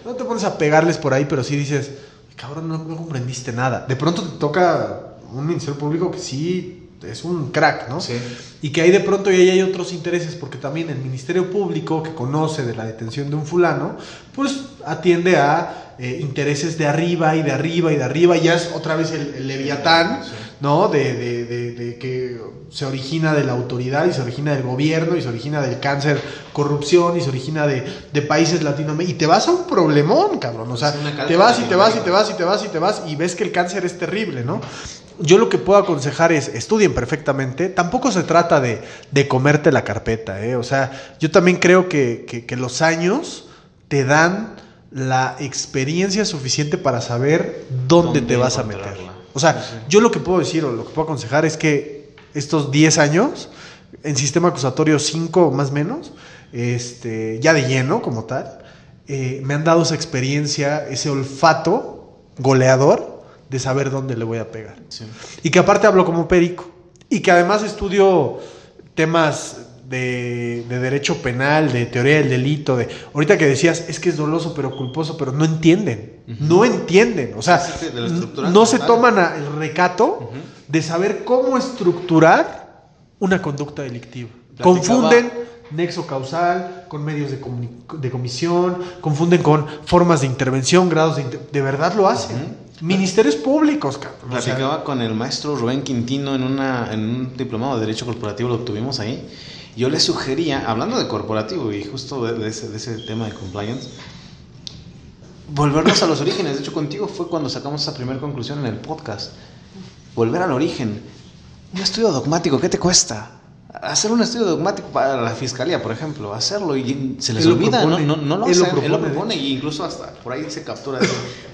No te pones a pegarles por ahí, pero sí dices, cabrón, no comprendiste nada. De pronto te toca un ministerio público que sí es un crack, ¿no? Sí. Y que ahí de pronto ya hay otros intereses, porque también el ministerio público que conoce de la detención de un fulano, pues atiende a intereses de arriba y de arriba y de arriba, y ya es otra vez el leviatán, sí. ¿No? De que se origina de la autoridad y se origina del gobierno y se origina del cáncer, corrupción, y se origina de países latinoamericanos, y te vas a un problemón, cabrón. O sea, te vas y te vas y te vas y te vas y te vas y ves que el cáncer es terrible, ¿no? Yo lo que puedo aconsejar es, estudien perfectamente, tampoco se trata de comerte la carpeta, o sea, yo también creo que los años te dan la experiencia suficiente para saber dónde te vas a meter. O sea, yo lo que puedo decir o lo que puedo aconsejar es que estos 10 años, en sistema acusatorio 5 más o menos, ya de lleno como tal, me han dado esa experiencia, ese olfato goleador de saber dónde le voy a pegar. Sí. Y que aparte hablo como perico. Y que además estudio temas de derecho penal, de teoría del delito, ahorita que decías, es que es doloso pero culposo, pero no entienden. Uh-huh. No entienden. O sea, no se toman el recato de saber cómo estructurar una conducta delictiva. Confunden nexo causal con medios de comisión, confunden con formas de intervención, grados de verdad lo hacen. Uh-huh. Ministerios públicos, cabrón. Platicaba con el maestro Rubén Quintino en un diplomado de Derecho Corporativo, lo tuvimos ahí. Yo le sugería, hablando de corporativo y justo de ese tema de compliance, volvernos a los orígenes. De hecho, contigo fue cuando sacamos esa primera conclusión en el podcast. Volver al origen. Un estudio dogmático, ¿qué te cuesta? Hacer un estudio dogmático para la fiscalía, por ejemplo, hacerlo y se les olvida, no lo hacen, él lo propone y incluso hasta por ahí se captura.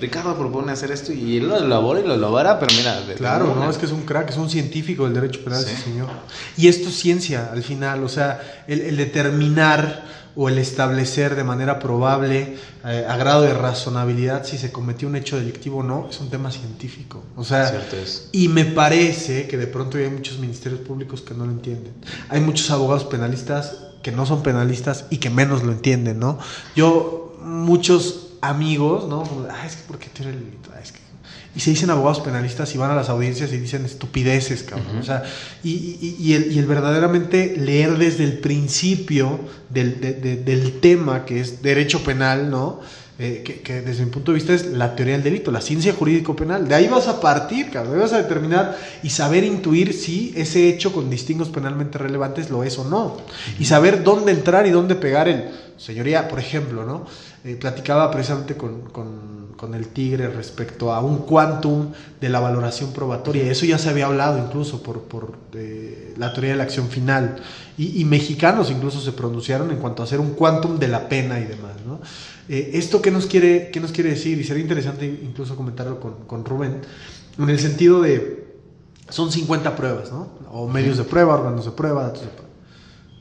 Ricardo propone hacer esto y él lo elabora y lo elabora, pero mira. Claro, no, es que es un crack, es un científico del derecho penal, sí. Ese señor. Y esto es ciencia, al final, o sea, el determinar o el establecer de manera probable, a grado de razonabilidad, si se cometió un hecho delictivo o no, es un tema científico. O sea, y me parece que de pronto hay muchos ministerios públicos que no lo entienden. Hay muchos abogados penalistas que no son penalistas y que menos lo entienden, ¿no? Yo, muchos amigos, ¿no? Es que ¿por qué tiene el delito? Es que... Y se dicen abogados penalistas y van a las audiencias y dicen estupideces, cabrón. Uh-huh. O sea, y el verdaderamente leer desde el principio del tema, que es derecho penal, ¿no? Que desde mi punto de vista es la teoría del delito, la ciencia jurídico-penal. De ahí vas a partir, cabrón. De ahí vas a determinar y saber intuir si ese hecho con distingos penalmente relevantes lo es o no. Uh-huh. Y saber dónde entrar y dónde pegar señoría, por ejemplo, ¿no? Platicaba precisamente con el Tigre respecto a un quantum de la valoración probatoria. Eso ya se había hablado incluso por la teoría de la acción final. Y mexicanos incluso se pronunciaron en cuanto a hacer un quantum de la pena y demás, ¿no? ¿Esto qué nos quiere decir? Y sería interesante incluso comentarlo con Rubén, en el sentido de, son 50 pruebas, ¿no? O medios de prueba, órganos de prueba, datos de prueba.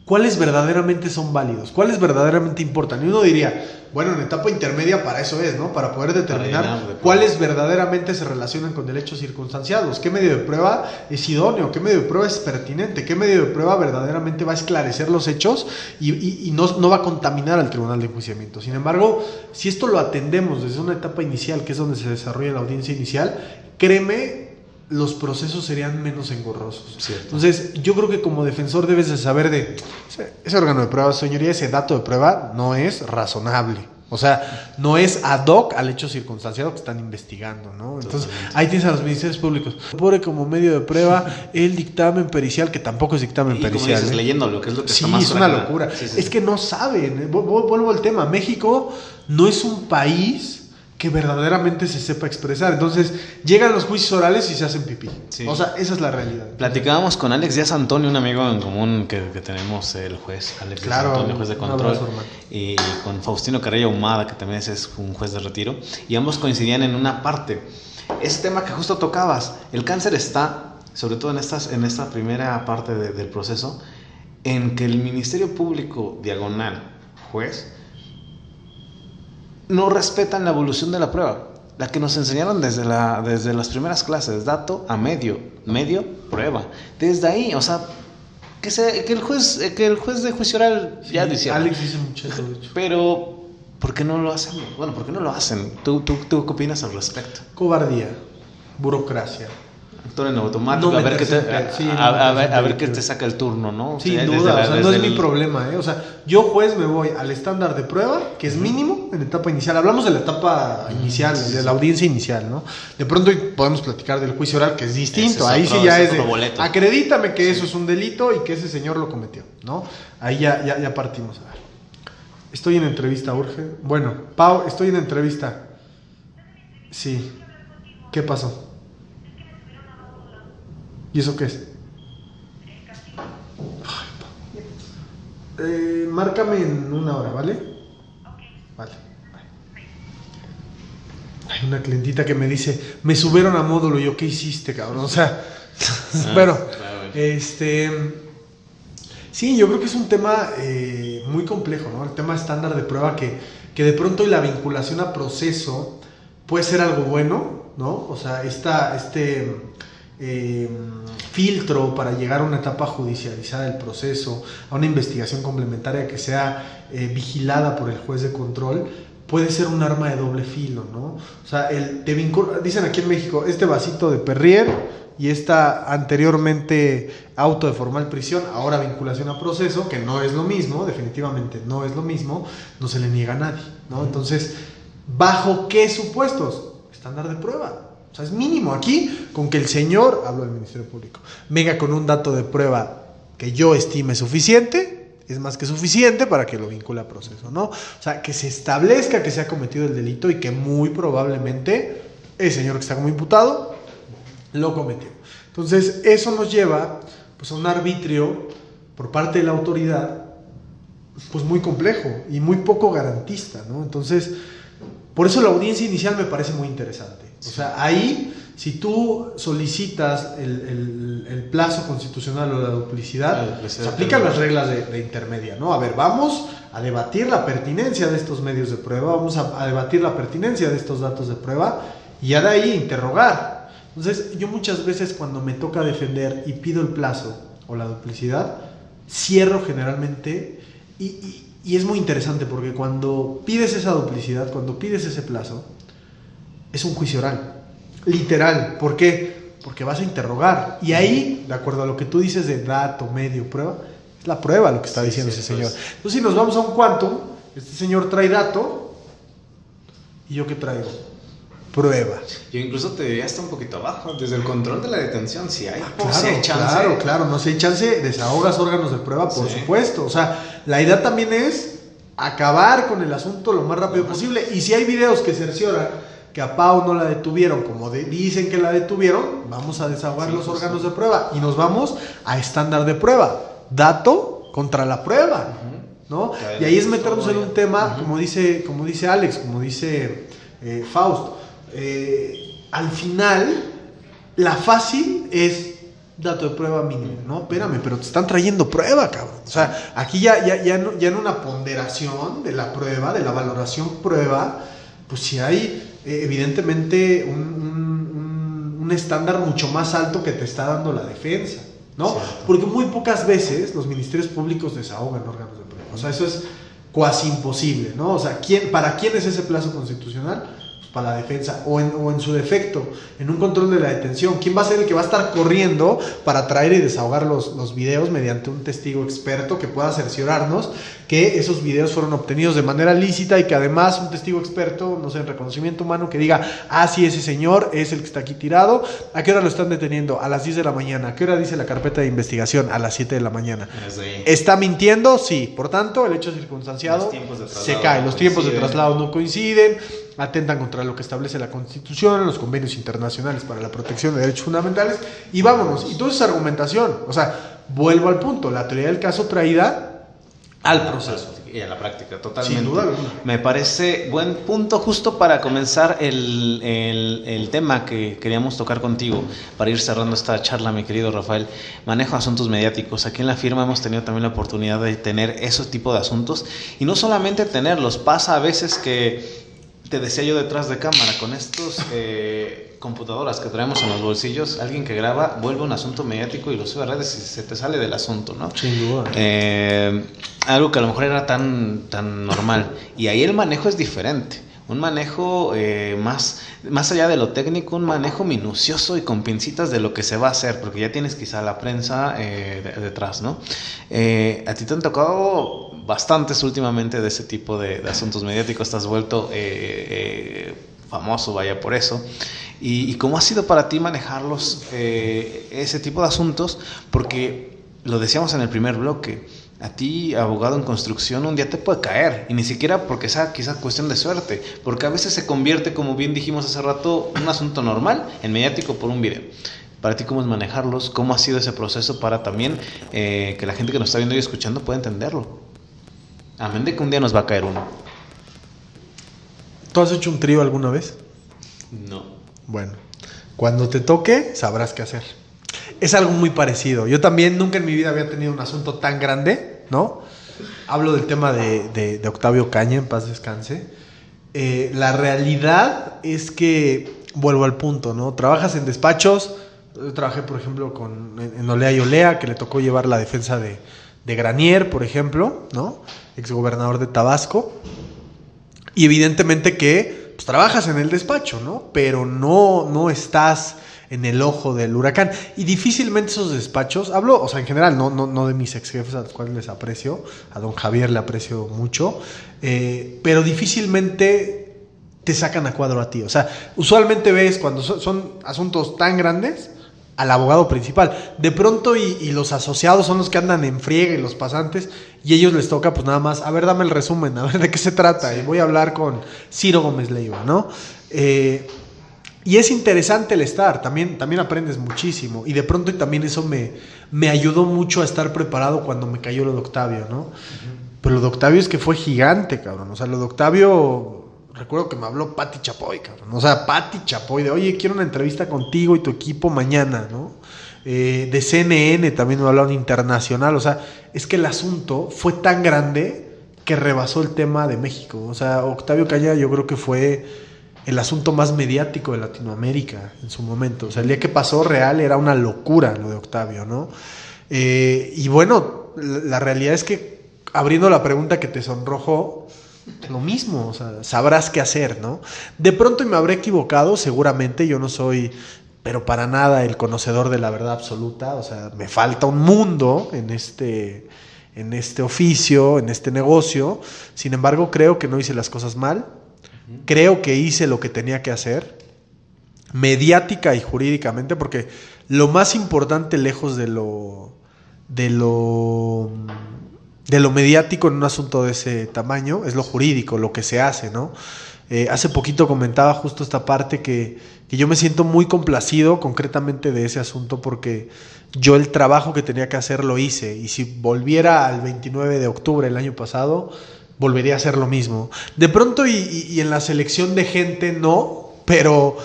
¿Cuáles verdaderamente son válidos? ¿Cuáles verdaderamente importan? Y uno diría, bueno, en etapa intermedia para eso es, ¿no? Para poder determinar cuáles verdaderamente se relacionan con derechos circunstanciados. ¿Qué medio de prueba es idóneo? ¿Qué medio de prueba es pertinente? ¿Qué medio de prueba verdaderamente va a esclarecer los hechos y no va a contaminar al tribunal de enjuiciamiento? Sin embargo, si esto lo atendemos desde una etapa inicial, que es donde se desarrolla la audiencia inicial, créeme, los procesos serían menos engorrosos. Cierto. Entonces, yo creo que como defensor debes de saber ese órgano de prueba, señoría, ese dato de prueba no es razonable. O sea, no es ad hoc al hecho circunstanciado que están investigando, ¿no? Entonces, ahí tienes a los ministerios públicos. Pone como medio de prueba el dictamen pericial, que tampoco es dictamen pericial. Como dices, leyéndolo, que es lo que sí, está más es una locura. Sí. Es que no saben. Vuelvo al tema. México no es un país que verdaderamente se sepa expresar. Entonces, llegan los juicios orales y se hacen pipí. Sí. O sea, esa es la realidad. Platicábamos con Alex Díaz Antonio, un amigo en común que tenemos, el juez Alex Díaz Antonio, juez de control, y con Faustino Carrillo Ahumada, que también es un juez de retiro, y ambos coincidían en una parte. ese tema que justo tocabas, el cáncer está, sobre todo en esta primera parte del proceso, en que el Ministerio Público, diagonal, juez, no respetan la evolución de la prueba, la que nos enseñaron desde las primeras clases, dato a medio, prueba. Desde ahí, o sea, que el juez de juicio oral ya lo hiciera. Alex dice mucho eso, de hecho. Pero, ¿por qué no lo hacen? Bueno, ¿por qué no lo hacen? ¿Tú qué opinas al respecto? Cobardía, burocracia. Actor en automático, No a ver meterse qué te saca el turno, ¿no? Sin O sea, duda, o sea, no es mi el- problema, O sea, yo juez me voy al estándar de prueba, que es mínimo en etapa inicial. Hablamos de la etapa inicial, de la audiencia inicial, ¿no? De pronto podemos platicar del juicio oral, que es distinto. Ese es Ahí otro- sí ya ese es de, otro boleto. acredítame que eso es un delito y que ese señor lo cometió, ¿no? Ahí ya partimos. A ver. Estoy en entrevista, Urge. Bueno, Pau, estoy en entrevista. Sí. ¿Qué pasó? ¿Y eso qué es? Márcame en 1 hora, ¿vale? Vale. Hay una clientita que me dice, me subieron a módulo, y yo, ¿qué hiciste, cabrón? O sea, bueno, sí, yo creo que es un tema muy complejo, ¿no? El tema estándar de prueba que de pronto y la vinculación a proceso puede ser algo bueno, ¿no? O sea, filtro para llegar a una etapa judicializada del proceso, a una investigación complementaria que sea vigilada por el juez de control, puede ser un arma de doble filo, ¿no? O sea, dicen aquí en México, este vasito de Perrier y esta anteriormente auto de formal prisión, ahora vinculación a proceso, que no es lo mismo, definitivamente no es lo mismo, no se le niega a nadie, ¿no? Entonces, ¿bajo qué supuestos? Estándar de prueba. O sea, es mínimo aquí, con que el señor, hablo del Ministerio Público, venga con un dato de prueba que yo estime suficiente, es más que suficiente para que lo vincule a proceso, ¿no? O sea, que se establezca que se ha cometido el delito y que muy probablemente el señor que está como imputado lo cometió. Entonces, eso nos lleva pues a un arbitrio por parte de la autoridad pues muy complejo y muy poco garantista, ¿no? Entonces, por eso la audiencia inicial me parece muy interesante. O sea, ahí, si tú solicitas el plazo constitucional o la duplicidad, se aplican las reglas de intermedia, ¿no? A ver, vamos a debatir la pertinencia de estos medios de prueba, vamos a debatir la pertinencia de estos datos de prueba y ya de ahí interrogar. Entonces, yo muchas veces cuando me toca defender y pido el plazo o la duplicidad, cierro generalmente y es muy interesante porque cuando pides esa duplicidad, cuando pides ese plazo, es un juicio oral, literal. ¿Por qué? Porque vas a interrogar. Y ahí, de acuerdo a lo que tú dices de dato, medio, prueba, es la prueba lo que está diciendo ese señor. Entonces, si nos vamos a un quantum, este señor trae dato, ¿y yo qué traigo? Prueba. Yo incluso te diría hasta un poquito abajo, desde el control de la detención, si hay, Claro, si hay chance. claro, no si hay chance, desahogas órganos de prueba, por supuesto. O sea, la idea también es acabar con el asunto lo más rápido posible. Y si hay videos que cercioran que a Pau no la detuvieron como dicen que la detuvieron, vamos a desahogar los órganos de prueba y nos vamos a estándar de prueba, dato contra la prueba, ¿no? Y ahí es meternos en un tema, como dice Alex, como dice Faust, al final la fácil es dato de prueba mínimo, ¿no? Espérame, pero te están trayendo prueba, cabrón. O sea, aquí ya en una ponderación de la prueba, de la valoración prueba, pues si hay evidentemente un estándar mucho más alto que te está dando la defensa, ¿no? Cierto. Porque muy pocas veces los ministerios públicos desahogan órganos de prueba. O sea, eso es cuasi imposible, ¿no? O sea, ¿para quién es ese plazo constitucional? Pues para la defensa, o en su defecto, en un control de la detención. ¿Quién va a ser el que va a estar corriendo para traer y desahogar los videos mediante un testigo experto que pueda cerciorarnos que esos videos fueron obtenidos de manera lícita y que además un testigo experto, no sé, en reconocimiento humano, que diga, sí, ese señor es el que está aquí tirado? ¿A qué hora lo están deteniendo? A las 10 de la mañana. ¿A qué hora dice la carpeta de investigación? A las 7 de la mañana. ¿Está mintiendo? Sí. Por tanto, el hecho circunstanciado se cae. Los tiempos de traslado no coinciden, atentan contra lo que establece la Constitución, los convenios internacionales para la protección de derechos fundamentales, y vámonos. Y toda esa argumentación, o sea, vuelvo al punto, la teoría del caso traída al proceso. y a la práctica, totalmente. Sin duda alguna. Me parece buen punto justo para comenzar el tema que queríamos tocar contigo, para ir cerrando esta charla, mi querido Rafael. Manejo de asuntos mediáticos. Aquí en la firma hemos tenido también la oportunidad de tener esos tipos de asuntos, y no solamente tenerlos, pasa a veces que, te decía yo detrás de cámara, con estos computadoras que traemos en los bolsillos, alguien que graba vuelve un asunto mediático y lo sube a redes y se te sale del asunto, ¿no? Sin duda. Algo que a lo mejor era tan normal. Y ahí el manejo es diferente. Un manejo más allá de lo técnico, un manejo minucioso y con pincitas de lo que se va a hacer, porque ya tienes quizá la prensa detrás, ¿no? A ti te han tocado bastantes últimamente de ese tipo de asuntos mediáticos, te has vuelto famoso, vaya, por eso. ¿Y cómo ha sido para ti manejarlos, ese tipo de asuntos? Porque lo decíamos en el primer bloque, a ti, abogado en construcción, un día te puede caer, y ni siquiera porque sea quizás cuestión de suerte, porque a veces se convierte, como bien dijimos hace rato, un asunto normal en mediático por un video. Para ti, ¿cómo es manejarlos? ¿Cómo ha sido ese proceso para también que la gente que nos está viendo y escuchando pueda entenderlo? Amén de que un día nos va a caer uno. ¿Tú has hecho un trío alguna vez? No. Bueno, cuando te toque, sabrás qué hacer. Es algo muy parecido. Yo también nunca en mi vida había tenido un asunto tan grande, ¿no? Hablo del tema de Octavio Caña, en paz descanse. La realidad es que, vuelvo al punto, ¿no? Trabajas en despachos. Yo trabajé, por ejemplo, en Olea y Olea, que le tocó llevar la defensa de Granier, por ejemplo, ¿no? Exgobernador de Tabasco. Y evidentemente que pues, trabajas en el despacho, ¿no? Pero no estás en el ojo del huracán. Y difícilmente esos despachos, hablo, o sea, en general, no de mis ex jefes, a los cuales les aprecio, a don Javier le aprecio mucho, pero difícilmente te sacan a cuadro a ti. O sea, usualmente ves cuando son asuntos tan grandes, al abogado principal. De pronto y los asociados son los que andan en friega, y los pasantes, y ellos les toca pues nada más, a ver, dame el resumen, a ver de qué se trata, y voy a hablar con Ciro Gómez Leiva, ¿no? Y es interesante el estar, también aprendes muchísimo, y de pronto y también eso me ayudó mucho a estar preparado cuando me cayó lo de Octavio, ¿no? Uh-huh. Pero lo de Octavio es que fue gigante, cabrón. O sea, lo de Octavio, recuerdo que me habló Pati Chapoy, cabrón. O sea, Pati Chapoy, de oye, quiero una entrevista contigo y tu equipo mañana, ¿no? De CNN también me hablaron internacional. O sea, es que el asunto fue tan grande que rebasó el tema de México. O sea, Octavio Caña yo creo que fue el asunto más mediático de Latinoamérica en su momento. O sea, el día que pasó real era una locura lo de Octavio, ¿no? Y bueno, la realidad es que, abriendo la pregunta que te sonrojó, lo mismo, o sea, sabrás qué hacer, ¿no? De pronto, y me habré equivocado, seguramente, yo no soy, pero para nada, el conocedor de la verdad absoluta. O sea, me falta un mundo en este oficio, en este negocio. Sin embargo, creo que no hice las cosas mal. Creo que hice lo que tenía que hacer, mediática y jurídicamente, porque lo más importante, lejos de lo mediático en un asunto de ese tamaño, es lo jurídico, lo que se hace, ¿no? Hace poquito comentaba justo esta parte que yo me siento muy complacido concretamente de ese asunto, porque yo el trabajo que tenía que hacer lo hice, y si volviera al 29 de octubre del año pasado, volvería a hacer lo mismo. De pronto y en la selección de gente no, pero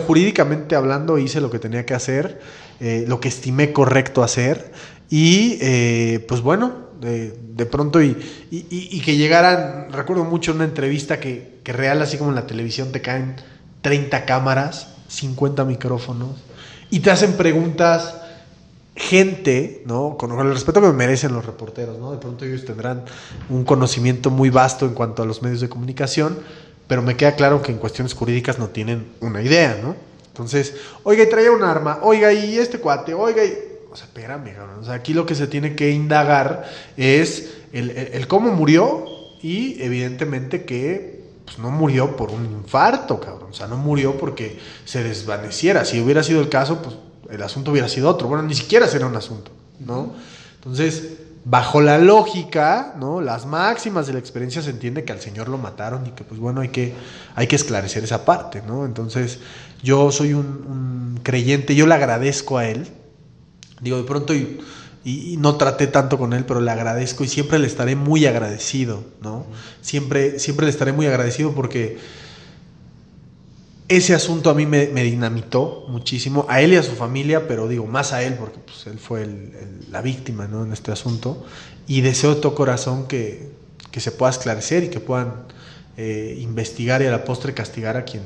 jurídicamente hablando hice lo que tenía que hacer, lo que estimé correcto hacer, y pues bueno, de pronto y que llegaran, recuerdo mucho una entrevista que real, así como en la televisión te caen 30 cámaras, 50 micrófonos, y te hacen preguntas gente, ¿no? Con el respeto que me merecen los reporteros, ¿no? De pronto ellos tendrán un conocimiento muy vasto en cuanto a los medios de comunicación, pero me queda claro que en cuestiones jurídicas no tienen una idea, ¿no? Entonces, oiga, y traía un arma, oiga, y este cuate, oiga, y... O sea, espérame, cabrón. O sea, aquí lo que se tiene que indagar es el cómo murió, y evidentemente que pues, no murió por un infarto, cabrón. O sea, no murió porque se desvaneciera. Si hubiera sido el caso, pues el asunto hubiera sido otro. Bueno, ni siquiera será un asunto, ¿no? Entonces, bajo la lógica, ¿no? Las máximas de la experiencia, se entiende que al señor lo mataron y que, pues bueno, hay que esclarecer esa parte, ¿no? Entonces, yo soy un creyente, yo le agradezco a él. Digo, de pronto y no traté tanto con él, pero le agradezco y siempre le estaré muy agradecido, ¿no? Siempre le estaré muy agradecido porque ese asunto a mí me dinamitó muchísimo, a él y a su familia, pero digo, más a él, porque pues, él fue la víctima, ¿no? En este asunto, y deseo de todo corazón que se pueda esclarecer y que puedan investigar y a la postre castigar a quien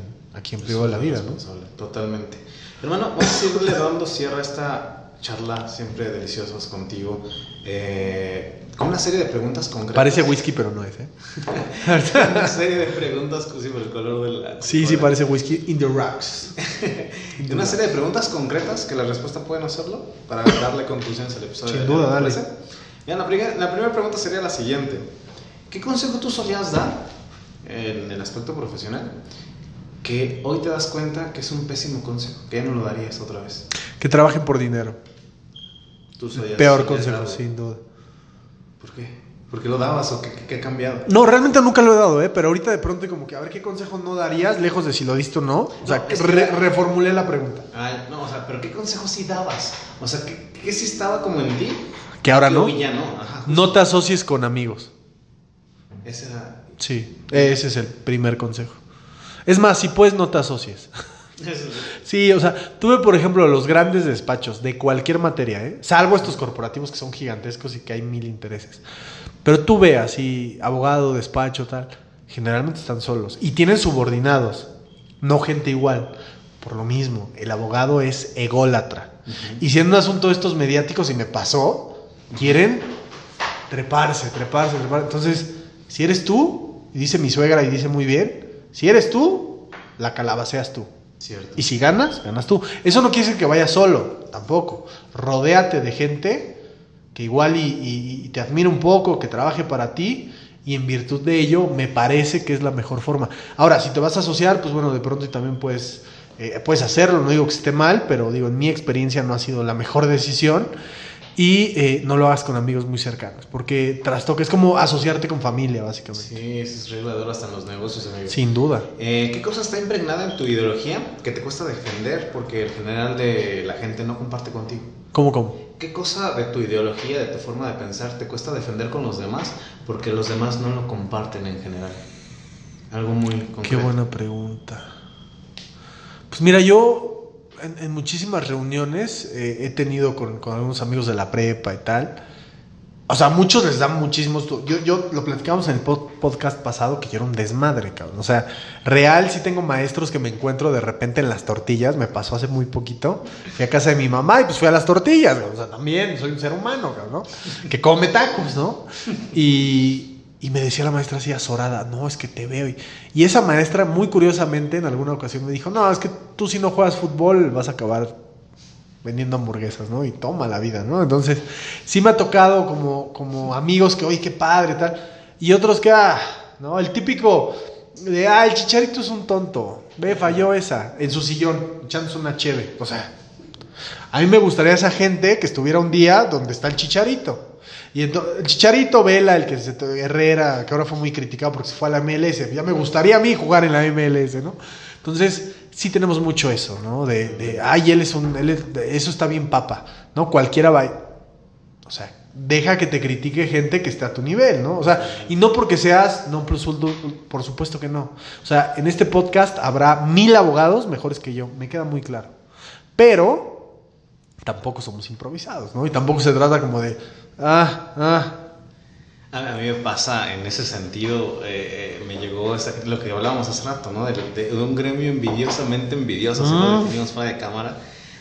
privó de la vida, ¿no? Totalmente. Hermano, vamos a irle dando cierre a esta charla, siempre deliciosos contigo, con una serie de preguntas concretas. Parece whisky, pero no es, Una serie de preguntas, sí, por el color de la... Sí, parece whisky in the rocks. Una serie de preguntas concretas que la respuesta pueden hacerlo para darle conclusiones al episodio. Sin duda, dale. Bien, la primera pregunta sería la siguiente. ¿Qué consejo tú solías dar en el aspecto profesional que hoy te das cuenta que es un pésimo consejo, que ya no lo darías otra vez? Que trabajen por dinero. Peor consejo, sin duda. ¿Por qué? ¿Por qué lo dabas o qué ha cambiado? No, realmente nunca lo he dado, pero ahorita de pronto como que a ver qué consejo no darías, lejos de si lo diste o no. O sea, reformulé la pregunta. No, o sea, pero ¿qué consejo sí dabas? O sea, ¿qué sí estaba como en ti? Que ahora no. Ya no. Ajá, no te asocies con amigos. Ese era... Sí, ese es el primer consejo. Es más, si puedes, no te asocies. Sí, o sea, tuve por ejemplo los grandes despachos de cualquier materia, salvo estos corporativos que son gigantescos y que hay 1000 intereses. Pero tú ve así, abogado, despacho, tal, generalmente están solos y tienen subordinados, no gente igual. Por lo mismo, el abogado es ególatra. Y si en un asunto de estos mediáticos, y me pasó, quieren treparse. Entonces, si eres tú, y dice mi suegra y dice muy bien, si eres tú, la calabaceas tú. Cierto. Y si ganas tú. Eso no quiere decir que vayas solo, tampoco. Rodéate de gente que igual y te admira un poco, que trabaje para ti, y en virtud de ello me parece que es la mejor forma. Ahora, si te vas a asociar, pues bueno, de pronto también puedes hacerlo, no digo que esté mal, pero digo, en mi experiencia no ha sido la mejor decisión. Y no lo hagas con amigos muy cercanos, porque trastoque es como asociarte con familia, básicamente. Sí, es regla de oro hasta en los negocios, amigo. Sin duda. ¿Qué cosa está impregnada en tu ideología que te cuesta defender porque el general de la gente no comparte contigo? ¿Cómo? ¿Qué cosa de tu ideología, de tu forma de pensar, te cuesta defender con los demás porque los demás no lo comparten en general? Algo muy concreto. Qué buena pregunta. Pues mira, yo en muchísimas reuniones he tenido con algunos amigos de la prepa y tal. O sea, muchos les dan muchísimos... Yo lo platicamos en el podcast pasado, que yo era un desmadre, cabrón. O sea, real sí tengo maestros que me encuentro de repente en las tortillas. Me pasó hace muy poquito. Fui a casa de mi mamá y pues fui a las tortillas, cabrón. O sea, también soy un ser humano, cabrón, ¿no? Que come tacos, ¿no? Y me decía la maestra así azorada, no, es que te veo. Y esa maestra, muy curiosamente, en alguna ocasión me dijo, no, es que tú si no juegas fútbol vas a acabar vendiendo hamburguesas, ¿no? Y toma la vida, ¿no? Entonces, sí me ha tocado como amigos que, oye, qué padre, tal. Y otros que, ¿no? El típico de, el Chicharito es un tonto. Ve, falló esa, en su sillón, echándose una cheve. O sea, a mí me gustaría esa gente que estuviera un día donde está el Chicharito. Y entonces, el Chicharito Vela, el que Herrera, que ahora fue muy criticado porque se fue a la MLS. Ya me gustaría a mí jugar en la MLS, ¿no? Entonces, sí tenemos mucho eso, ¿no? Eso está bien papa, ¿no? Cualquiera va, o sea, deja que te critique gente que esté a tu nivel, ¿no? O sea, y no porque seas non plus ultra, por supuesto que no. O sea, en este podcast habrá 1000 abogados mejores que yo, me queda muy claro. Pero tampoco somos improvisados, ¿no? Y tampoco se trata como de, A mí me pasa en ese sentido, me llegó lo que hablábamos hace rato, ¿no? De un gremio envidiosamente envidioso, así lo definimos fuera de cámara.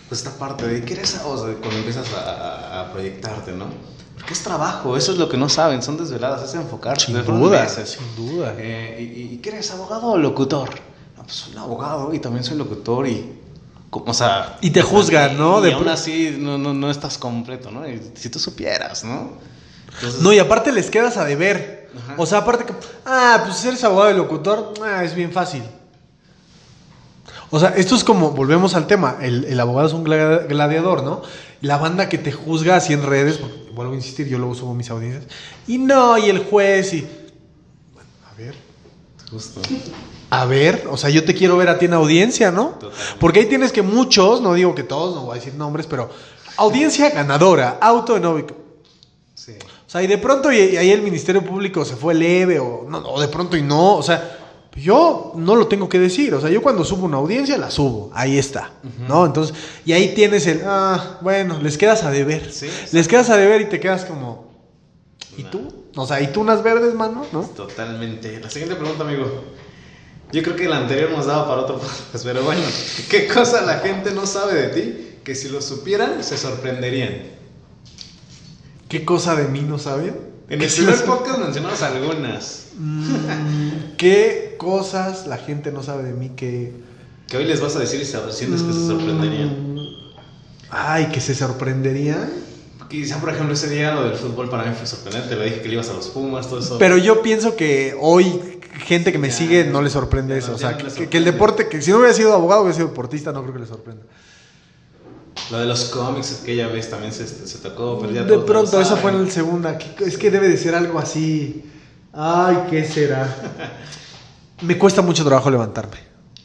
Pues esta parte de, ¿qué eres? O sea, cuando empiezas a proyectarte, ¿no? Porque es trabajo, eso es lo que no saben, son desveladas, es enfocarse. Sin duda. ¿Y qué eres, abogado o locutor? No, pues soy un abogado y también soy locutor o sea... Y te juzgan, ¿no? Y aún así no estás completo, ¿no? Y si tú supieras, ¿no? Entonces, no, y aparte les quedas a deber. Ajá. O sea, aparte que, pues eres abogado y locutor, es bien fácil. O sea, esto es como, volvemos al tema, el abogado es un gladiador, ¿no? La banda que te juzga así en redes, porque, vuelvo a insistir, yo luego subo mis audiencias, y el juez, y... Bueno, a ver. Justo. A ver, o sea, yo te quiero ver a ti en audiencia, ¿no? Totalmente. Porque ahí tienes que muchos, no digo que todos, no voy a decir nombres, pero Audiencia ganadora, auto en óbico. Sí. O sea, y de pronto y ahí el Ministerio Público se fue leve o de pronto y no. O sea, yo no lo tengo que decir. O sea, yo cuando subo una audiencia la subo. Ahí está. ¿No? Entonces, y ahí tienes bueno, les quedas a deber. Sí, les quedas a deber y te quedas como... ¿Y tú? O sea, ¿y tú unas verdes, mano? ¿No? Totalmente. La siguiente pregunta, amigo. Yo creo que la anterior nos daba para otro podcast, pero bueno, ¿qué cosa la gente no sabe de ti que si lo supieran se sorprenderían? ¿Qué cosa de mí no saben? En el primer podcast mencionamos algunas. ¿Qué cosas la gente no sabe de mí que hoy les vas a decir y sientes que se sorprenderían? Ay, que se sorprenderían. Quizá, por ejemplo, ese día lo del fútbol para mí fue sorprendente. Le dije que le ibas a los Pumas, todo eso. Pero yo pienso que hoy gente que me sigue no le sorprende eso. O sea, que el deporte, que si no hubiera sido abogado, hubiera sido deportista, no creo que le sorprenda. Lo de los cómics que ya ves también se tocó. Pero ya de pronto, esa fue en el segunda. Es que debe de ser algo así. Ay, ¿qué será? Me cuesta mucho trabajo levantarme.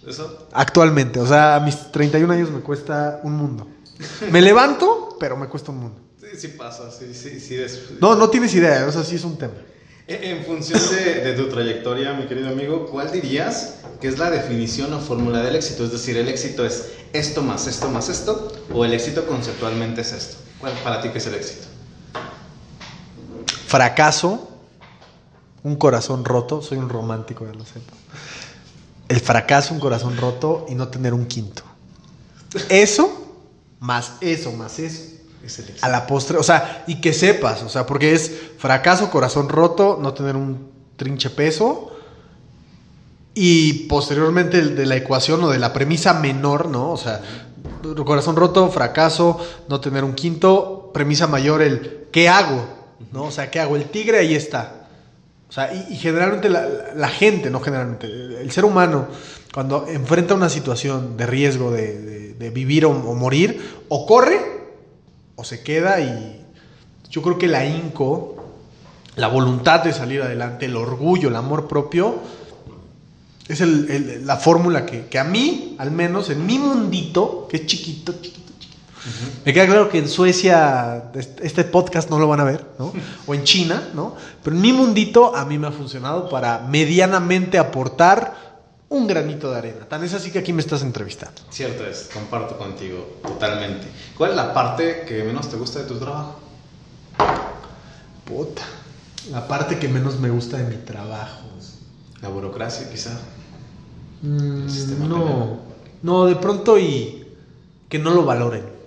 ¿Eso? Actualmente, o sea, a mis 31 años me cuesta un mundo. Me levanto, pero me cuesta un mundo. Sí pasa, sí. No tienes idea, o sea, sí es un tema. En función de tu trayectoria, mi querido amigo, ¿cuál dirías que es la definición o fórmula del éxito? Es decir, ¿el éxito es esto más esto más esto? ¿O el éxito conceptualmente es esto? ¿Cuál para ti qué es el éxito? Fracaso, un corazón roto, soy un romántico, ya lo sé. El fracaso, un corazón roto y no tener un quinto. Eso, más eso. Es el éxito. A la postre, o sea, y que sepas, o sea, porque es fracaso, corazón roto, no tener un trinche peso, y posteriormente de la ecuación o de la premisa menor, ¿no? O sea, corazón roto, fracaso, no tener un quinto, premisa mayor, el ¿qué hago? ¿No? O sea, ¿qué hago? El tigre ahí está. O sea, y generalmente la gente, no generalmente, el ser humano, cuando enfrenta una situación de riesgo de vivir o morir, o corre o se queda, y yo creo que la ahínco, la voluntad de salir adelante, el orgullo, el amor propio, es la fórmula que a mí, al menos en mi mundito, que es chiquito. Me queda claro que en Suecia este podcast no lo van a ver, ¿no? O en China, ¿no? Pero en mi mundito a mí me ha funcionado para medianamente aportar un granito de arena. Tan es así que aquí me estás entrevistando. Cierto es, comparto contigo totalmente. ¿Cuál es la parte que menos te gusta de tu trabajo? Puta, la parte que menos me gusta de mi trabajo. La burocracia, quizá. No, de pronto y que no lo valoren.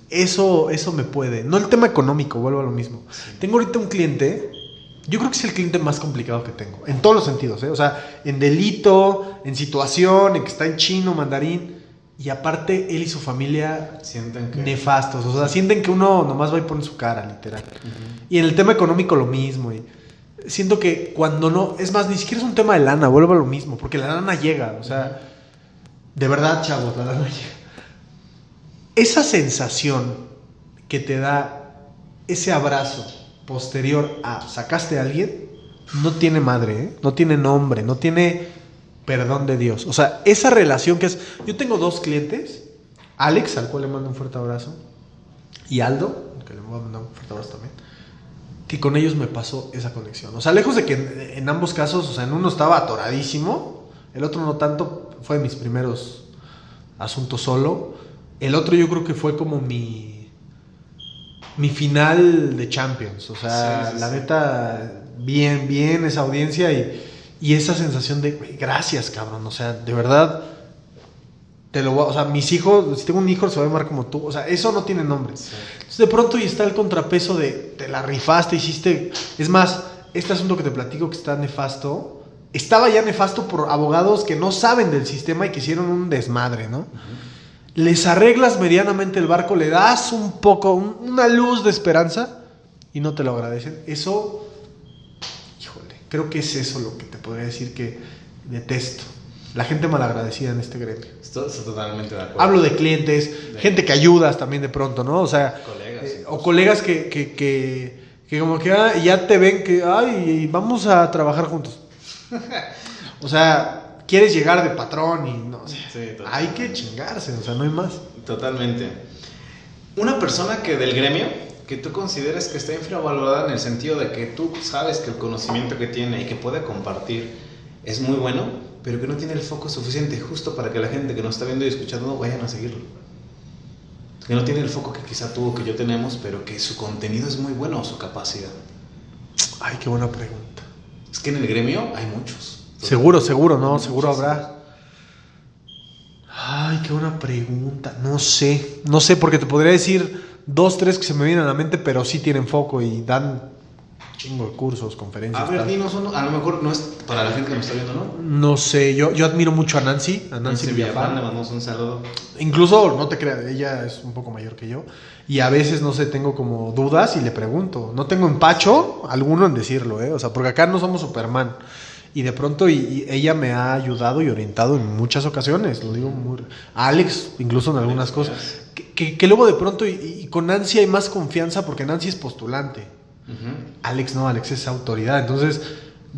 Eso me puede. No el tema económico, vuelvo a lo mismo. Sí. Tengo ahorita un cliente, yo creo que es el cliente más complicado que tengo, en todos los sentidos, ¿eh? O sea, en delito, en situación, en que está en chino, mandarín, y aparte él y su familia sienten que... nefastos, o sea, sienten que uno nomás va y pone su cara, literal. Y en el tema económico lo mismo, y siento que cuando no, es más, ni siquiera es un tema de lana, vuelvo a lo mismo, porque la lana llega, o sea, de verdad, chavos, la lana llega. Esa sensación que te da ese abrazo posterior a sacaste a alguien, no tiene madre, ¿eh? No tiene nombre, no tiene perdón de Dios. O sea, esa relación que es... Yo tengo dos clientes, Alex, al cual le mando un fuerte abrazo, y Aldo, que le voy a mandar un fuerte abrazo también, que con ellos me pasó esa conexión. O sea, lejos de que en ambos casos, o sea, en uno estaba atoradísimo, el otro no tanto, fue de mis primeros asuntos solo. El otro yo creo que fue como mi final de Champions. O sea, sí. La neta, bien esa audiencia y esa sensación de gracias, cabrón. O sea, de verdad, te lo voy a... O sea, mis hijos, si tengo un hijo, se va a llamar como tú. O sea, eso no tiene nombre. Sí. Entonces, de pronto y está el contrapeso de te la rifaste, hiciste... Es más, este asunto que te platico que está nefasto, estaba ya nefasto por abogados que no saben del sistema y que hicieron un desmadre, ¿no? Les arreglas medianamente el barco, le das un poco, una luz de esperanza y no te lo agradecen. Eso, híjole, creo que es eso lo que te podría decir que detesto. La gente malagradecida en este gremio. Estoy totalmente de acuerdo. Hablo de clientes, gente que ayudas también de pronto, ¿no? O sea, colegas, o colegas que como que ya te ven que, ay, vamos a trabajar juntos. O sea... Quieres llegar de patrón y no, o sea, sí, hay que chingarse, o sea, no hay más. Totalmente. Una persona que del gremio, que tú consideres que está infravalorada en el sentido de que tú sabes que el conocimiento que tiene y que puede compartir es muy bueno, pero que no tiene el foco suficiente justo para que la gente que nos está viendo y escuchando vayan a seguirlo. Que no tiene el foco que quizá tú o que yo tenemos, pero que su contenido es muy bueno o su capacidad. Ay, qué buena pregunta. Es que en el gremio hay muchos. Seguro, ¿no? Seguro habrá. Ay, qué buena pregunta. No sé, porque te podría decir 2, 3 que se me vienen a la mente, pero sí tienen foco y dan chingo de cursos, conferencias. A ver, dinos uno, a lo mejor no es para la gente que nos está viendo, ¿no? No sé, yo admiro mucho a Nancy Villafán, le mandamos un saludo. Incluso, no te creas, ella es un poco mayor que yo. Y a veces, no sé, tengo como dudas y le pregunto. No tengo empacho alguno en decirlo, ¿eh? O sea, porque acá no somos Superman. Y de pronto y ella me ha ayudado y orientado en muchas ocasiones. Lo digo muy... Alex, incluso en algunas cosas. Que luego de pronto, y con Nancy hay más confianza porque Nancy es postulante. Uh-huh. Alex no, Alex es autoridad. Entonces,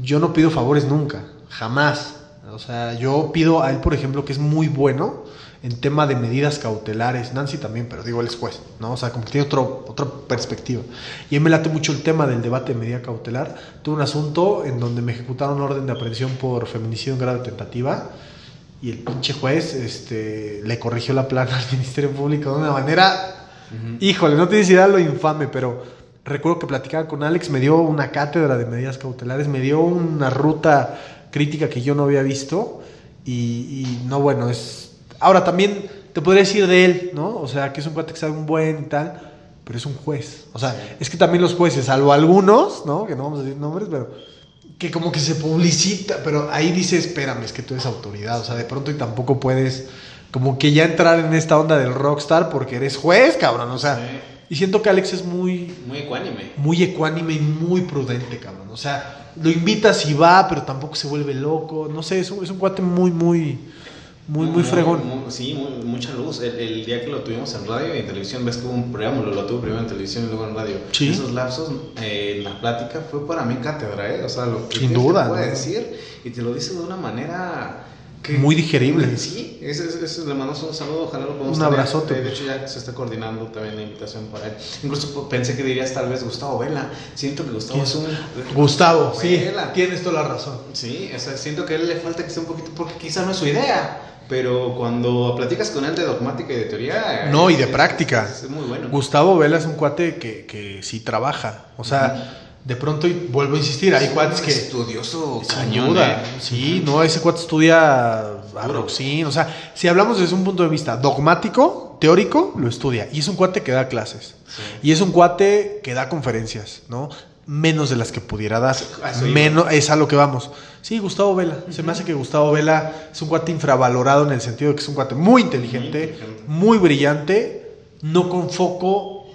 yo no pido favores nunca, jamás. O sea, yo pido a él, por ejemplo, que es muy bueno en tema de medidas cautelares. Nancy también, pero digo, él es juez, ¿no? O sea, como que tiene otra perspectiva. Y a mí me late mucho el tema del debate de medida cautelar. Tuve un asunto en donde me ejecutaron orden de aprehensión por feminicidio en grado de tentativa. Y el pinche juez le corrigió la plana al Ministerio Público de una manera... Uh-huh. Híjole, no tienes idea lo infame, pero... Recuerdo que platicaba con Alex, me dio una cátedra de medidas cautelares, me dio una ruta crítica que yo no había visto y no, bueno, es... Ahora también te podría decir de él, ¿no? O sea, que es un cuate que sabe un buen y tal, pero es un juez. O sea, es que también los jueces, salvo algunos, ¿no? Que no vamos a decir nombres, pero que como que se publicita, pero ahí dice, espérame, es que tú eres autoridad, o sea, de pronto y tampoco puedes como que ya entrar en esta onda del rockstar porque eres juez, cabrón, o sea... Sí. Y siento que Alex es muy ecuánime. Muy ecuánime y muy prudente, cabrón. O sea, lo invitas y va, pero tampoco se vuelve loco. No sé, es un cuate muy fregón. Mucha luz. El día que lo tuvimos en radio y en televisión, ves que hubo un preámbulo, lo tuve primero en televisión y luego en radio. Sí. Esos lapsos en la plática fue para mí cátedra, ¿eh? O sea, lo que sin duda, te puede decir y te lo dice de una manera... muy digerible. Sí, le mandamos un saludo, ojalá lo podamos un abrazote. De hecho ya se está coordinando también la invitación para él. Incluso pensé que dirías tal vez Gustavo Vela. Siento que Gustavo es un... Gustavo, sí, tienes toda la razón. Sí, o sea, siento que a él le falta que sea un poquito, porque quizá no es su idea. Pero cuando platicas con él de dogmática y de teoría... No, y de práctica. Es muy bueno. Gustavo Vela es un cuate que sí trabaja. O sea... De pronto, y vuelvo a insistir, hay cuates que... Estudioso, cañón. Sí, no, ese cuate estudia a Roxin. O sea, si hablamos desde un punto de vista dogmático, teórico, lo estudia. Y es un cuate que da clases. Sí. Y es un cuate que da conferencias, ¿no? Menos de las que pudiera dar. Menos, es a lo que vamos. Sí, Gustavo Vela. Se me hace que Gustavo Vela es un cuate infravalorado en el sentido de que es un cuate muy inteligente, muy brillante, no con foco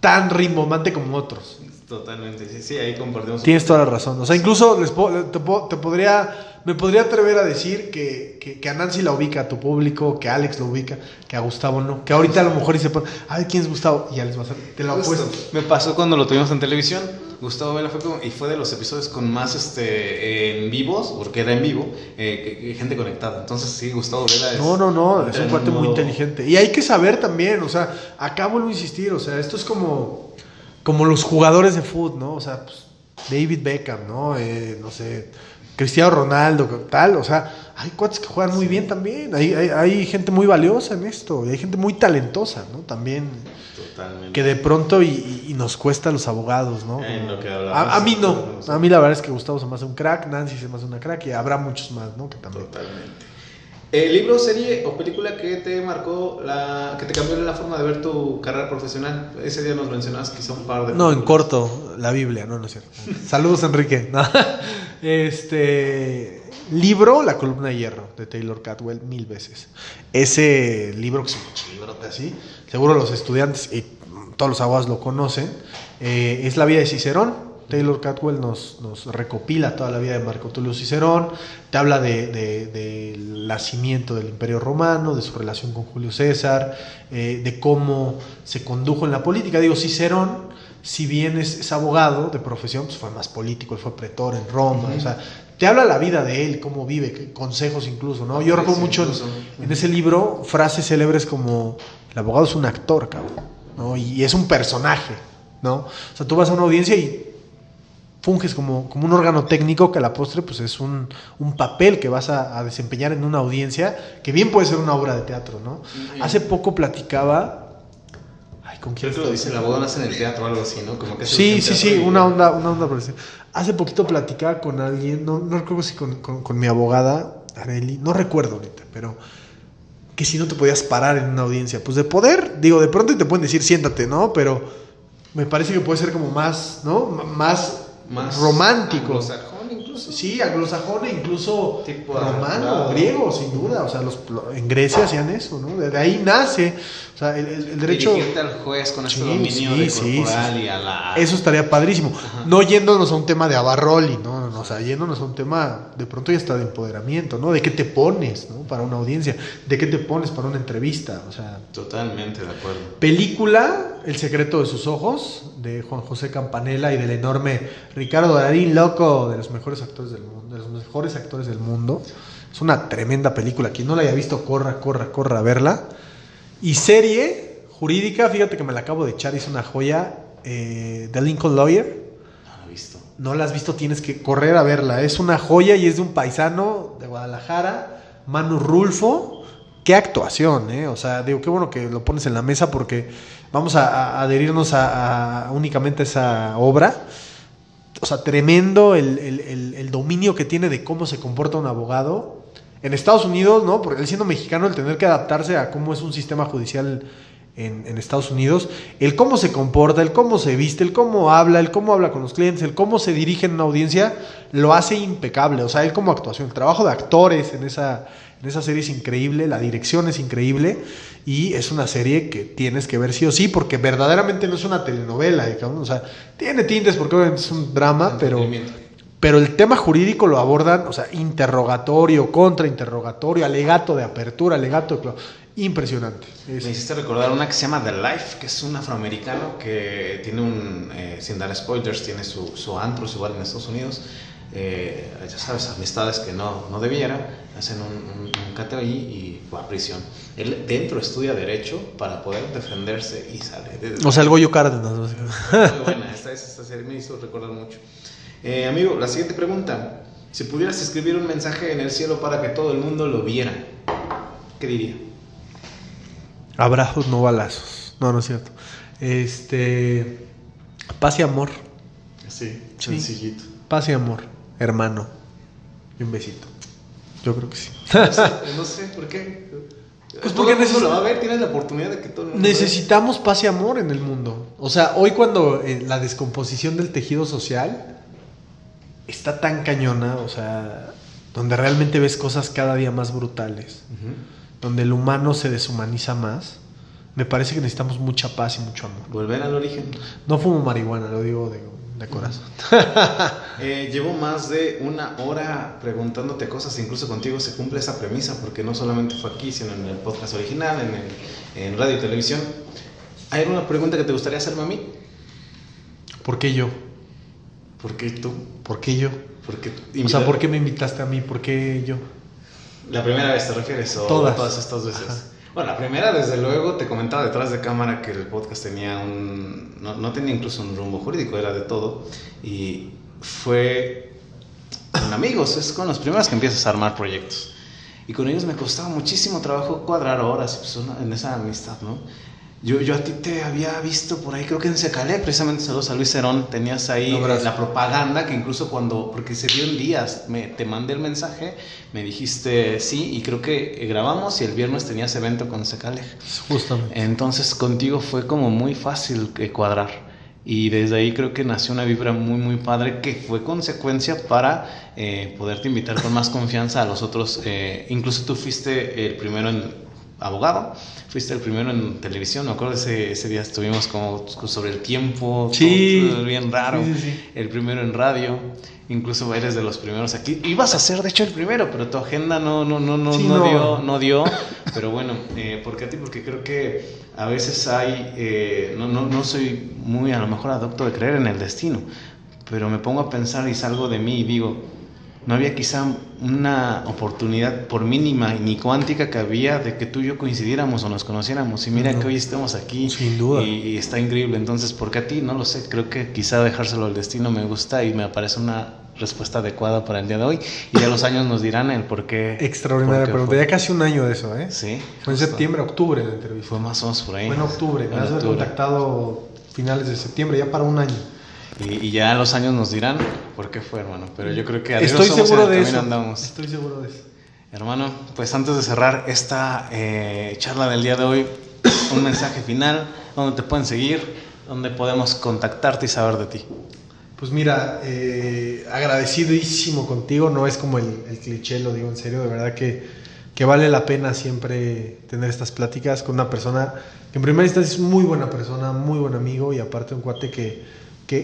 tan rimbombante como otros. Totalmente, sí, ahí compartimos. Tienes toda la razón. O sea, incluso me podría atrever a decir que a Nancy la ubica, a tu público, que a Alex lo ubica, que a Gustavo no. Que ahorita a lo mejor dice, ay, ¿quién es Gustavo? Y Alex va a ser, te lo apuesto. Me pasó cuando lo tuvimos en televisión. Gustavo Vela fue de los episodios con más en vivos, porque era en vivo, gente conectada. Entonces, sí, Gustavo Vela es... No, es un cuate muy inteligente. Y hay que saber también, o sea, acá vuelvo a insistir, o sea, esto es como los jugadores de fútbol, ¿no? O sea, pues, David Beckham, ¿no? No sé, Cristiano Ronaldo, tal. O sea, hay cuates que juegan muy bien también. Hay gente muy valiosa en esto. Y hay gente muy talentosa, ¿no? También. Totalmente. Que de pronto y nos cuesta a los abogados, ¿no? En lo que a mí no. A mí la verdad es que Gustavo se me hace un crack, Nancy se me hace una crack y habrá muchos más, ¿no? Que también. Totalmente. ¿Libro, serie o película que te marcó, que te cambió la forma de ver tu carrera profesional? Ese día nos mencionabas quizá un par de... No, en corto, la Biblia, no es cierto. Saludos, Enrique. No. Libro, La columna de hierro, de Taylor Catwell, 1000 veces. Ese libro, que es un librote así, seguro los estudiantes y todos los abogados lo conocen, es la vida de Cicerón. Taylor Catwell nos recopila toda la vida de Marco Tulio Cicerón, te habla del nacimiento del Imperio Romano, de su relación con Julio César, de cómo se condujo en la política. Digo, Cicerón, si bien es abogado de profesión, pues fue más político, él fue pretor en Roma, o sea, te habla la vida de él, cómo vive, consejos incluso, ¿no? Yo recuerdo mucho en ese libro frases célebres como El abogado es un actor, cabrón, ¿no? Y es un personaje, ¿no? O sea, tú vas a una audiencia y funges como un órgano técnico que a la postre pues es un papel que vas a desempeñar en una audiencia que bien puede ser una obra de teatro, ¿no? Hace poco platicaba... Ay, ¿con quién? Creo que lo dice, el abogado nace en el teatro o algo así, ¿no? Como que sí, una onda parecida. Hace poquito platicaba con alguien, no recuerdo si con mi abogada, Areli, no recuerdo ahorita, pero que si no te podías parar en una audiencia, pues de poder, digo, de pronto te pueden decir siéntate, ¿no? Pero me parece que puede ser como más, ¿no? Más romántico. Anglosajón incluso. Sí, anglosajón e incluso tipo romano, griego, sin duda. O sea, en Grecia hacían eso, ¿no? De ahí nace. O sea, el derecho. Dirigirte al juez con ese dominio de corporal y a la. Eso estaría padrísimo. Ajá. No yéndonos a un tema de abarroli, ¿no? O sea, yéndonos a un tema de pronto ya está de empoderamiento, ¿no? De qué te pones, ¿no? Para una audiencia. De qué te pones para una entrevista. O sea. Totalmente de acuerdo. Película El secreto de sus ojos, de Juan José Campanella y del enorme Ricardo Darín, loco, de los mejores actores del mundo, Es una tremenda película. Quien no la haya visto, corra a verla. Y serie jurídica, fíjate que me la acabo de echar, es una joya, The Lincoln Lawyer. No la he visto. No la has visto, tienes que correr a verla. Es una joya y es de un paisano de Guadalajara, Manu Rulfo. Qué actuación, ¿eh? O sea, digo, qué bueno que lo pones en la mesa porque vamos a adherirnos únicamente a esa obra. O sea, tremendo el dominio que tiene de cómo se comporta un abogado. En Estados Unidos, ¿no? Porque él siendo mexicano, el tener que adaptarse a cómo es un sistema judicial en Estados Unidos, el cómo se comporta, el cómo se viste, el cómo habla con los clientes, el cómo se dirige en una audiencia, lo hace impecable. O sea, él como actuación, el trabajo de actores en esa serie es increíble, la dirección es increíble y es una serie que tienes que ver sí o sí porque verdaderamente no es una telenovela, digamos. O sea, tiene tintes porque obviamente es un drama, pero el tema jurídico lo abordan, o sea, interrogatorio, contrainterrogatorio, alegato de apertura, alegato de impresionante. Me hiciste recordar una que se llama The Life, que es un afroamericano que tiene sin dar spoilers, tiene su antro, su bar en Estados Unidos. Ya sabes, amistades que no debiera, hacen un cateo ahí y va a prisión. Él dentro estudia Derecho para poder defenderse y sale. O sea, el Goyo Cárdenas. Muy buena, esta serie me hizo recordar mucho. Amigo, la siguiente pregunta. Si pudieras escribir un mensaje en el cielo para que todo el mundo lo viera, ¿qué diría? Abrazos, no balazos. No es cierto. Paz y amor. Sí, sencillito. Paz y amor, hermano. Y un besito. Yo creo que sí. No sé por qué. Pues porque lo va a ver, tienes la oportunidad de que todo el mundo necesitamos paz y amor en el mundo. O sea, hoy cuando la descomposición del tejido social está tan cañona, o sea, donde realmente ves cosas cada día más brutales, donde el humano se deshumaniza más, me parece que necesitamos mucha paz y mucho amor. Volver al origen. No fumo marihuana, lo digo de corazón. Llevo más de una hora preguntándote cosas, incluso contigo se cumple esa premisa, porque no solamente fue aquí, sino en el podcast original, en radio y televisión. ¿Hay alguna pregunta que te gustaría hacerme a mí? ¿Por qué yo? ¿Por qué tú? ¿Por qué yo? O sea, ¿por qué me invitaste a mí? ¿Por qué yo? ¿La primera vez te refieres o todas estas veces? Ajá. Bueno, la primera, desde luego, te comentaba detrás de cámara que el podcast tenía no tenía incluso un rumbo jurídico, era de todo. Y fue con amigos, es con los primeros que empiezas a armar proyectos. Y con ellos me costaba muchísimo trabajo cuadrar horas pues, en esa amistad, ¿no? Yo a ti te había visto por ahí, creo que en Secalé, precisamente, saludos a Luis Herón, tenías ahí la propaganda que incluso porque se dio en días, te mandé el mensaje, me dijiste sí, y creo que grabamos y el viernes tenías evento con Secalé. Justamente. Entonces contigo fue como muy fácil cuadrar, y desde ahí creo que nació una vibra muy muy padre que fue consecuencia para poderte invitar con más confianza a los otros. Incluso tú fuiste el primero en abogado, fuiste el primero en televisión, me acuerdo ese día estuvimos como sobre el tiempo, sí, todo bien raro, sí. El primero en radio, incluso eres de los primeros aquí, ibas a ser de hecho el primero, pero tu agenda no dio, pero bueno, ¿por qué a ti? Porque creo que a veces no soy muy a lo mejor adepto de creer en el destino, pero me pongo a pensar y salgo de mí y digo, no había quizá una oportunidad, por mínima ni cuántica que había, de que tú y yo coincidiéramos o nos conociéramos. Y mira que hoy estamos aquí. Sin duda. Y está increíble. Entonces, ¿por qué a ti? No lo sé. Creo que quizá dejárselo al destino me gusta y me parece una respuesta adecuada para el día de hoy. Y ya los años nos dirán el por qué. Extraordinaria pregunta. Ya casi un año de eso, ¿eh? Sí. Fue en septiembre, octubre la entrevista. Fue más o menos por ahí. Fue en octubre. Me has contactado finales de septiembre, ya para un año. Y ya los años nos dirán por qué fue, hermano. Pero yo creo que estoy seguro de eso. Andamos. Estoy seguro de eso. Hermano, pues antes de cerrar esta charla del día de hoy, un mensaje final, donde te pueden seguir, donde podemos contactarte y saber de ti. Pues mira, agradecidísimo contigo, no es como el cliché, lo digo en serio, de verdad que vale la pena siempre tener estas pláticas con una persona que en primera instancia es muy buena persona, muy buen amigo, y aparte un cuate que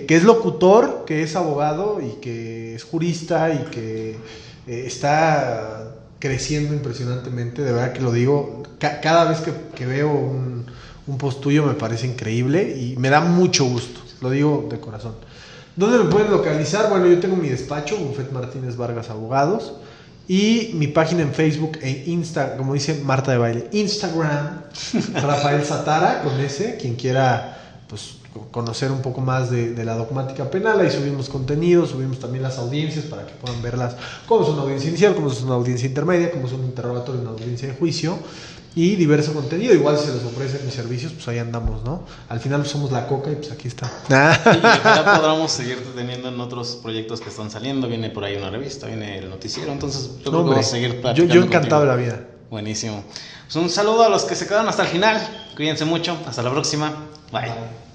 es locutor, que es abogado y que es jurista y que está creciendo impresionantemente, de verdad que lo digo, cada vez que veo un post tuyo me parece increíble y me da mucho gusto, lo digo de corazón. ¿Dónde me pueden localizar? Bueno, yo tengo mi despacho, Buffet Martínez Vargas Abogados, y mi página en Facebook e Instagram, como dice Marta de Baile, Instagram, Rafael Satara, con ese, quien quiera pues conocer un poco más de la dogmática penal. Ahí subimos contenido, subimos también las audiencias para que puedan verlas, cómo es una audiencia inicial, cómo es una audiencia intermedia, cómo es un interrogatorio, una audiencia de juicio, y diverso contenido. Igual si se les ofrecen mis servicios, pues ahí andamos, ¿no? Al final somos la coca y pues aquí está. Y ojalá podamos seguirte teniendo en otros proyectos que están saliendo. Viene por ahí una revista, viene el noticiero, entonces yo creo que vamos a seguir platicando. Yo encantado de la vida. Buenísimo. Pues un saludo a los que se quedaron hasta el final. Cuídense mucho. Hasta la próxima. Bye.